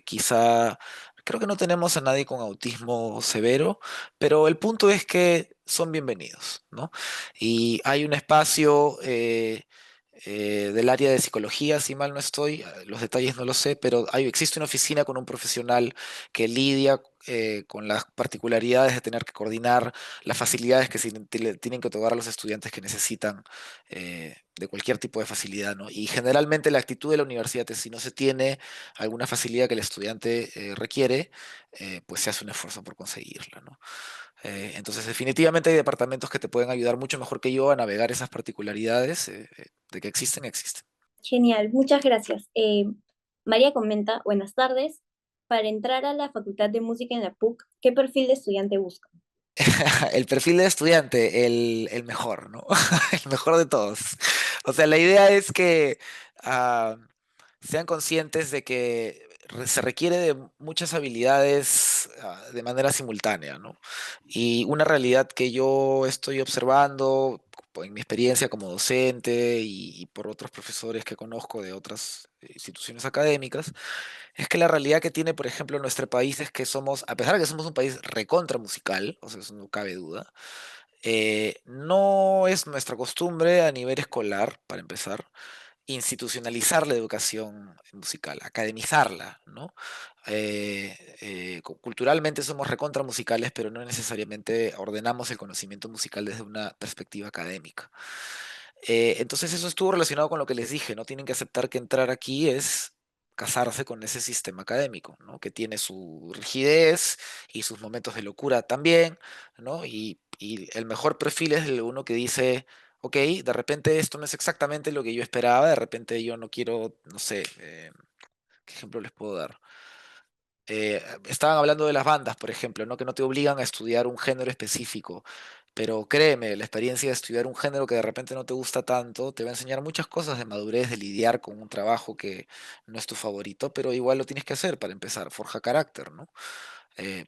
quizá, creo que no tenemos a nadie con autismo severo, pero el punto es que son bienvenidos, ¿no? Y hay un espacio del área de psicología, si mal no estoy, los detalles no lo sé, pero existe una oficina con un profesional que lidia con las particularidades de tener que coordinar las facilidades que le tienen que otorgar a los estudiantes que necesitan de cualquier tipo de facilidad, ¿no? Y generalmente la actitud de la universidad es si no se tiene alguna facilidad que el estudiante requiere, pues se hace un esfuerzo por conseguirla, ¿no? Entonces definitivamente hay departamentos que te pueden ayudar mucho mejor que yo a navegar esas particularidades, de que existen, existen. Genial, muchas gracias. María comenta, buenas tardes. Para entrar a la Facultad de Música en la PUC, ¿qué perfil de estudiante busca? El perfil de estudiante, el mejor, ¿no? El mejor de todos. O sea, la idea es que ah, sean conscientes de que se requiere de muchas habilidades de manera simultánea, ¿no? Y una realidad que yo estoy observando en mi experiencia como docente y por otros profesores que conozco de otras instituciones académicas, es que la realidad que tiene, por ejemplo, nuestro país es que somos, a pesar de que somos un país recontra musical, o sea, eso no cabe duda, no es nuestra costumbre a nivel escolar, para empezar, institucionalizar la educación musical, academizarla, ¿no? Culturalmente somos recontra musicales, pero no necesariamente ordenamos el conocimiento musical desde una perspectiva académica. Entonces eso estuvo relacionado con lo que les dije, ¿no? Tienen que aceptar que entrar aquí es casarse con ese sistema académico, ¿no? Que tiene su rigidez y sus momentos de locura también, ¿no? Y el mejor perfil es el uno que dice, ok, de repente esto no es exactamente lo que yo esperaba, de repente yo no quiero, no sé, ¿qué ejemplo les puedo dar? Estaban hablando de las bandas, por ejemplo, ¿no? Que no te obligan a estudiar un género específico, pero créeme, la experiencia de estudiar un género que de repente no te gusta tanto, te va a enseñar muchas cosas de madurez, de lidiar con un trabajo que no es tu favorito, pero igual lo tienes que hacer para empezar, forja carácter, ¿no?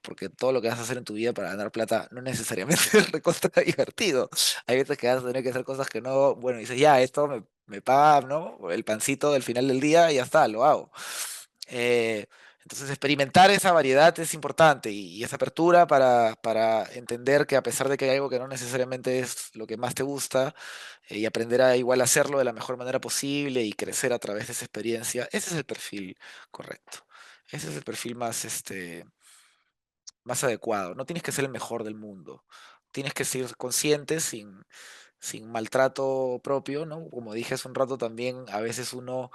Porque todo lo que vas a hacer en tu vida para ganar plata no necesariamente es recontra divertido. Hay veces que vas a tener que hacer cosas que no, bueno, dices, ya, esto me paga, ¿no? El pancito del final del día y ya está, lo hago. Eh, entonces, experimentar esa variedad es importante y esa apertura para entender que a pesar de que hay algo que no necesariamente es lo que más te gusta, y aprender a igual hacerlo de la mejor manera posible y crecer a través de esa experiencia, ese es el perfil correcto. Ese es el perfil más adecuado. No tienes que ser el mejor del mundo. tienes que ser consciente sin maltrato propio, ¿no? Como dije hace un rato también, a veces uno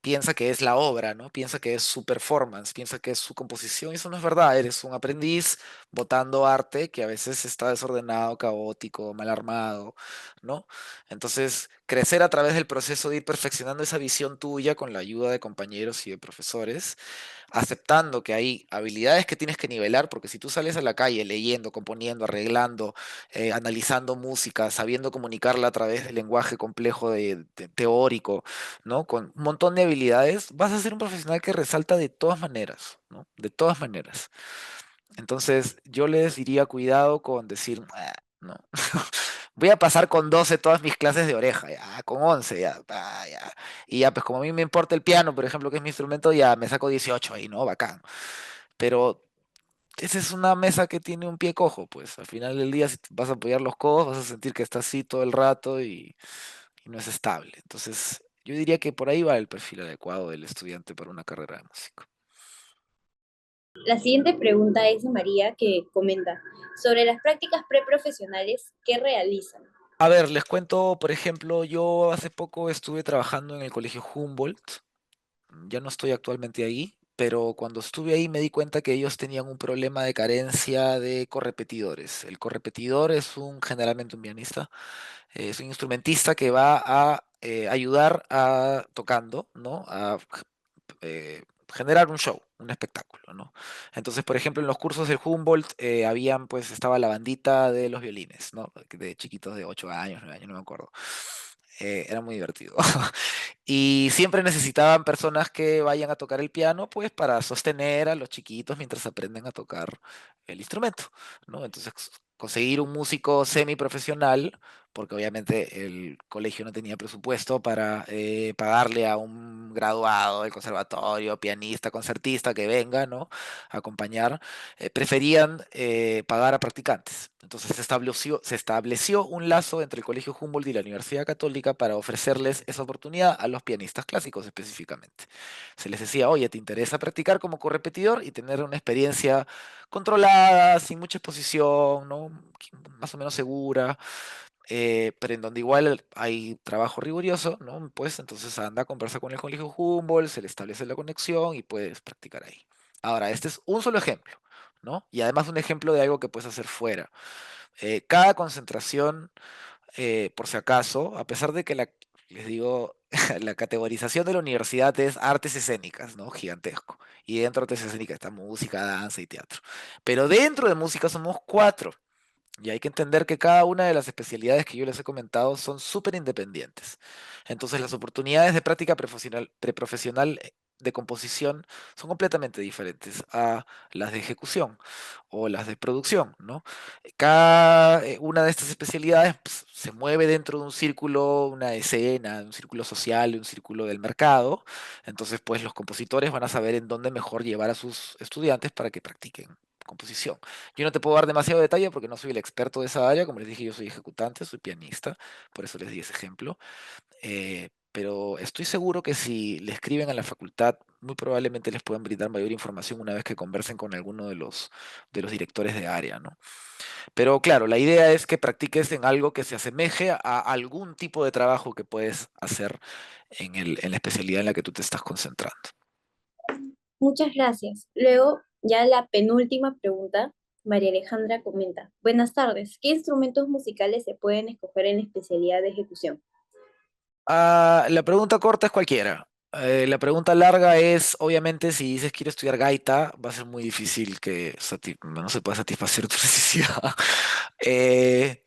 piensa que es la obra, ¿no? Piensa que es su performance, piensa que es su composición, y eso no es verdad, eres un aprendiz botando arte que a veces está desordenado, caótico, mal armado, ¿no? Entonces, crecer a través del proceso de ir perfeccionando esa visión tuya con la ayuda de compañeros y de profesores, aceptando que hay habilidades que tienes que nivelar, porque si tú sales a la calle leyendo, componiendo, arreglando, analizando música, sabiendo comunicarla a través del lenguaje complejo teórico, ¿no? Con un montón de habilidades, vas a ser un profesional que resalta de todas maneras, ¿no? De todas maneras. Entonces, yo les diría cuidado con decir, "Ah, no, voy a pasar con 12 todas mis clases de oreja, ya, con 11 ya, ya. Y ya, pues como a mí me importa el piano, por ejemplo, que es mi instrumento, ya me saco 18 ahí, ¿no? Bacán. Pero esa es una mesa que tiene un pie cojo, pues al final del día si te vas a apoyar los codos, vas a sentir que está así todo el rato y no es estable. Entonces, yo diría que por ahí va el perfil adecuado del estudiante para una carrera de música. La siguiente pregunta es de María, que comenta sobre las prácticas preprofesionales que realizan. A ver, les cuento, por ejemplo, yo hace poco estuve trabajando en el colegio Humboldt, ya no estoy actualmente ahí, pero cuando estuve ahí me di cuenta que ellos tenían un problema de carencia de correpetidores. El correpetidor es generalmente un pianista, es un instrumentista que va a ayudar a tocando, ¿no? A generar un show, un espectáculo, ¿no? Entonces, por ejemplo, en los cursos del Humboldt pues estaba la bandita de los violines, ¿no? De chiquitos de 8 años, 9 años, no me acuerdo. Era muy divertido. Y siempre necesitaban personas que vayan a tocar el piano, pues para sostener a los chiquitos mientras aprenden a tocar el instrumento, ¿no? Entonces, conseguir un músico semiprofesional, porque obviamente el colegio no tenía presupuesto para pagarle a un graduado del conservatorio, pianista, concertista que venga, ¿no? A acompañar, preferían pagar a practicantes. Entonces se estableció un lazo entre el Colegio Humboldt y la Universidad Católica para ofrecerles esa oportunidad a los pianistas clásicos específicamente. Se les decía, oye, ¿te interesa practicar como correpetidor y tener una experiencia controlada, sin mucha exposición, ¿no? Más o menos segura, pero en donde igual hay trabajo riguroso, ¿no? Pues entonces anda a conversar con el Colegio Humboldt, se le establece la conexión y puedes practicar ahí. Ahora, este es un solo ejemplo, ¿no? Y además un ejemplo de algo que puedes hacer fuera. Cada concentración, por si acaso, a pesar de que les digo, la categorización de la universidad es artes escénicas, ¿no? Gigantesco. Y dentro de artes escénicas está música, danza y teatro. Pero dentro de música somos cuatro. Y hay que entender que cada una de las especialidades que yo les he comentado son súper independientes. Entonces las oportunidades de práctica preprofesional de composición son completamente diferentes a las de ejecución o las de producción, ¿no? Cada una de estas especialidades pues, se mueve dentro de un círculo, una escena, un círculo social, un círculo del mercado. Entonces, pues los compositores van a saber en dónde mejor llevar a sus estudiantes para que practiquen composición. Yo no te puedo dar demasiado detalle porque no soy el experto de esa área, como les dije, yo soy ejecutante, soy pianista, por eso les di ese ejemplo. Pero estoy seguro que si le escriben a la facultad, muy probablemente les puedan brindar mayor información una vez que conversen con alguno de los directores de área, ¿no? Pero claro, la idea es que practiques en algo que se asemeje a algún tipo de trabajo que puedes hacer en la especialidad en la que tú te estás concentrando. Muchas gracias. Luego, ya la penúltima pregunta, María Alejandra comenta, buenas tardes, ¿qué instrumentos musicales se pueden escoger en la especialidad de ejecución? La pregunta corta es cualquiera. La pregunta larga es, obviamente, si dices quiero estudiar gaita, va a ser muy difícil que no se pueda satisfacer tu necesidad. Eh,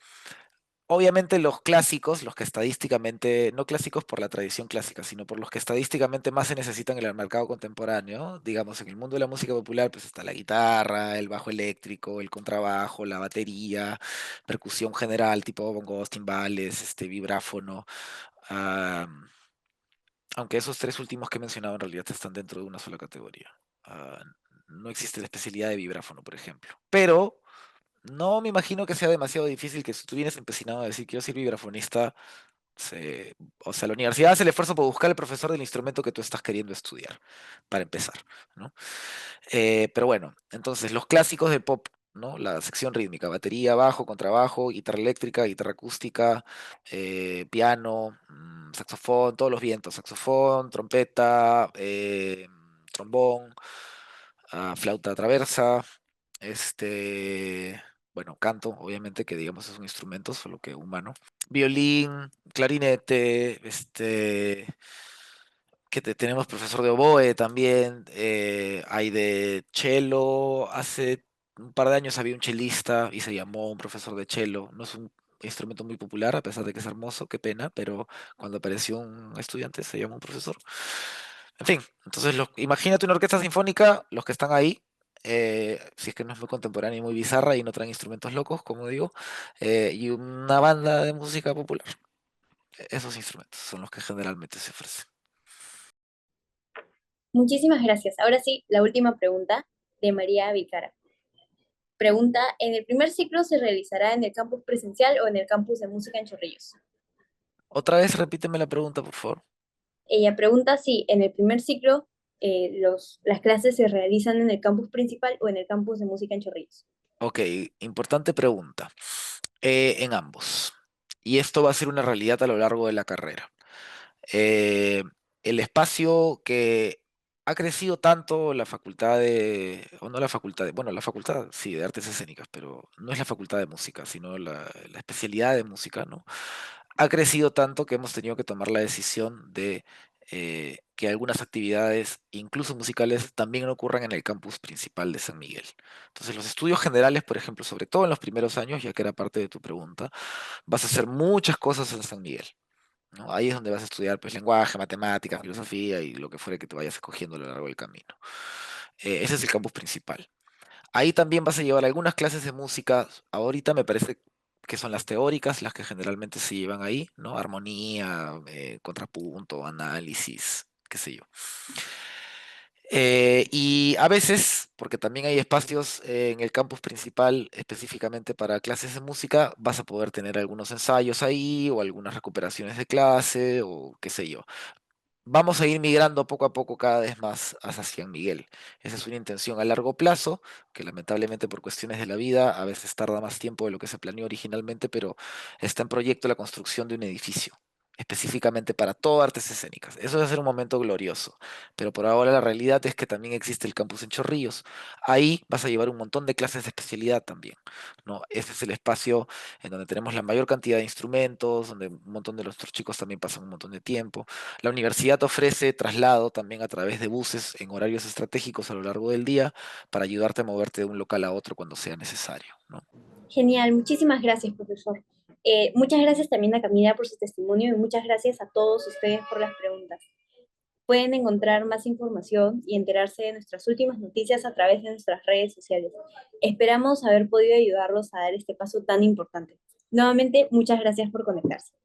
Obviamente los clásicos, los que estadísticamente, no clásicos por la tradición clásica, sino por los que estadísticamente más se necesitan en el mercado contemporáneo, digamos, en el mundo de la música popular, pues está la guitarra, el bajo eléctrico, el contrabajo, la batería, percusión general, tipo bongos, timbales, vibráfono. ah, Aunque esos tres últimos que he mencionado en realidad están dentro de una sola categoría. Ah, no existe la especialidad de vibráfono, por ejemplo. Pero no me imagino que sea demasiado difícil que si tú vienes empecinado a decir quiero ser vibrafonista, o sea, la universidad hace el esfuerzo por buscar el profesor del instrumento que tú estás queriendo estudiar, para empezar, ¿no? Pero bueno, entonces los clásicos del pop ¿no? La sección rítmica, batería, bajo, contrabajo, guitarra eléctrica, guitarra acústica, piano, saxofón, todos los vientos, saxofón, trompeta, trombón, flauta traversa, bueno, canto, obviamente, que digamos es un instrumento, solo que humano. Violín, clarinete, tenemos profesor de oboe también, hay de cello, hace un par de años había un chelista y se llamó un profesor de cello, no es un instrumento muy popular a pesar de que es hermoso, qué pena, pero cuando apareció un estudiante se llamó un profesor. En fin, entonces imagínate una orquesta sinfónica, los que están ahí, si es que no es muy contemporánea y muy bizarra y no traen instrumentos locos, como digo, y una banda de música popular. Esos instrumentos son los que generalmente se ofrecen. Muchísimas gracias. Ahora sí, la última pregunta de María Vicara. Pregunta, ¿en el primer ciclo se realizará en el campus presencial o en el campus de música en Chorrillos? Otra vez repíteme la pregunta, por favor. Ella pregunta si en el primer ciclo las clases se realizan en el campus principal o en el campus de música en Chorrillos. Ok, importante pregunta. En ambos. Y esto va a ser una realidad a lo largo de la carrera. Eh, el espacio que ha crecido tanto la facultad o no la facultad bueno, la facultad sí, de artes escénicas, pero no es la facultad de música, sino la especialidad de música, ¿no? Ha crecido tanto que hemos tenido que tomar la decisión de que algunas actividades, incluso musicales, también ocurran en el campus principal de San Miguel. Entonces, los estudios generales, por ejemplo, sobre todo en los primeros años, ya que era parte de tu pregunta, vas a hacer muchas cosas en San Miguel, ¿no? Ahí es donde vas a estudiar pues, lenguaje, matemáticas, filosofía y lo que fuere que te vayas escogiendo a lo largo del camino. Ese es el campus principal. Ahí también vas a llevar algunas clases de música. Ahorita me parece que son las teóricas, las que generalmente se llevan ahí, ¿no? Armonía, contrapunto, análisis, qué sé yo. Y a veces, porque también hay espacios en el campus principal específicamente para clases de música, vas a poder tener algunos ensayos ahí o algunas recuperaciones de clase o qué sé yo. Vamos a ir migrando poco a poco cada vez más hacia San Miguel. Esa es una intención a largo plazo, que lamentablemente por cuestiones de la vida a veces tarda más tiempo de lo que se planeó originalmente, pero está en proyecto la construcción de un edificio, específicamente para todo artes escénicas. Eso va a ser un momento glorioso, pero por ahora la realidad es que también existe el campus en Chorrillos. Ahí vas a llevar un montón de clases de especialidad también, ¿no? Ese es el espacio en donde tenemos la mayor cantidad de instrumentos, donde un montón de nuestros chicos también pasan un montón de tiempo. La universidad ofrece traslado también a través de buses en horarios estratégicos a lo largo del día para ayudarte a moverte de un local a otro cuando sea necesario, ¿no? Genial, muchísimas gracias, profesor. Muchas gracias también a Camila por su testimonio y muchas gracias a todos ustedes por las preguntas. Pueden encontrar más información y enterarse de nuestras últimas noticias a través de nuestras redes sociales. Esperamos haber podido ayudarlos a dar este paso tan importante. Nuevamente, muchas gracias por conectarse.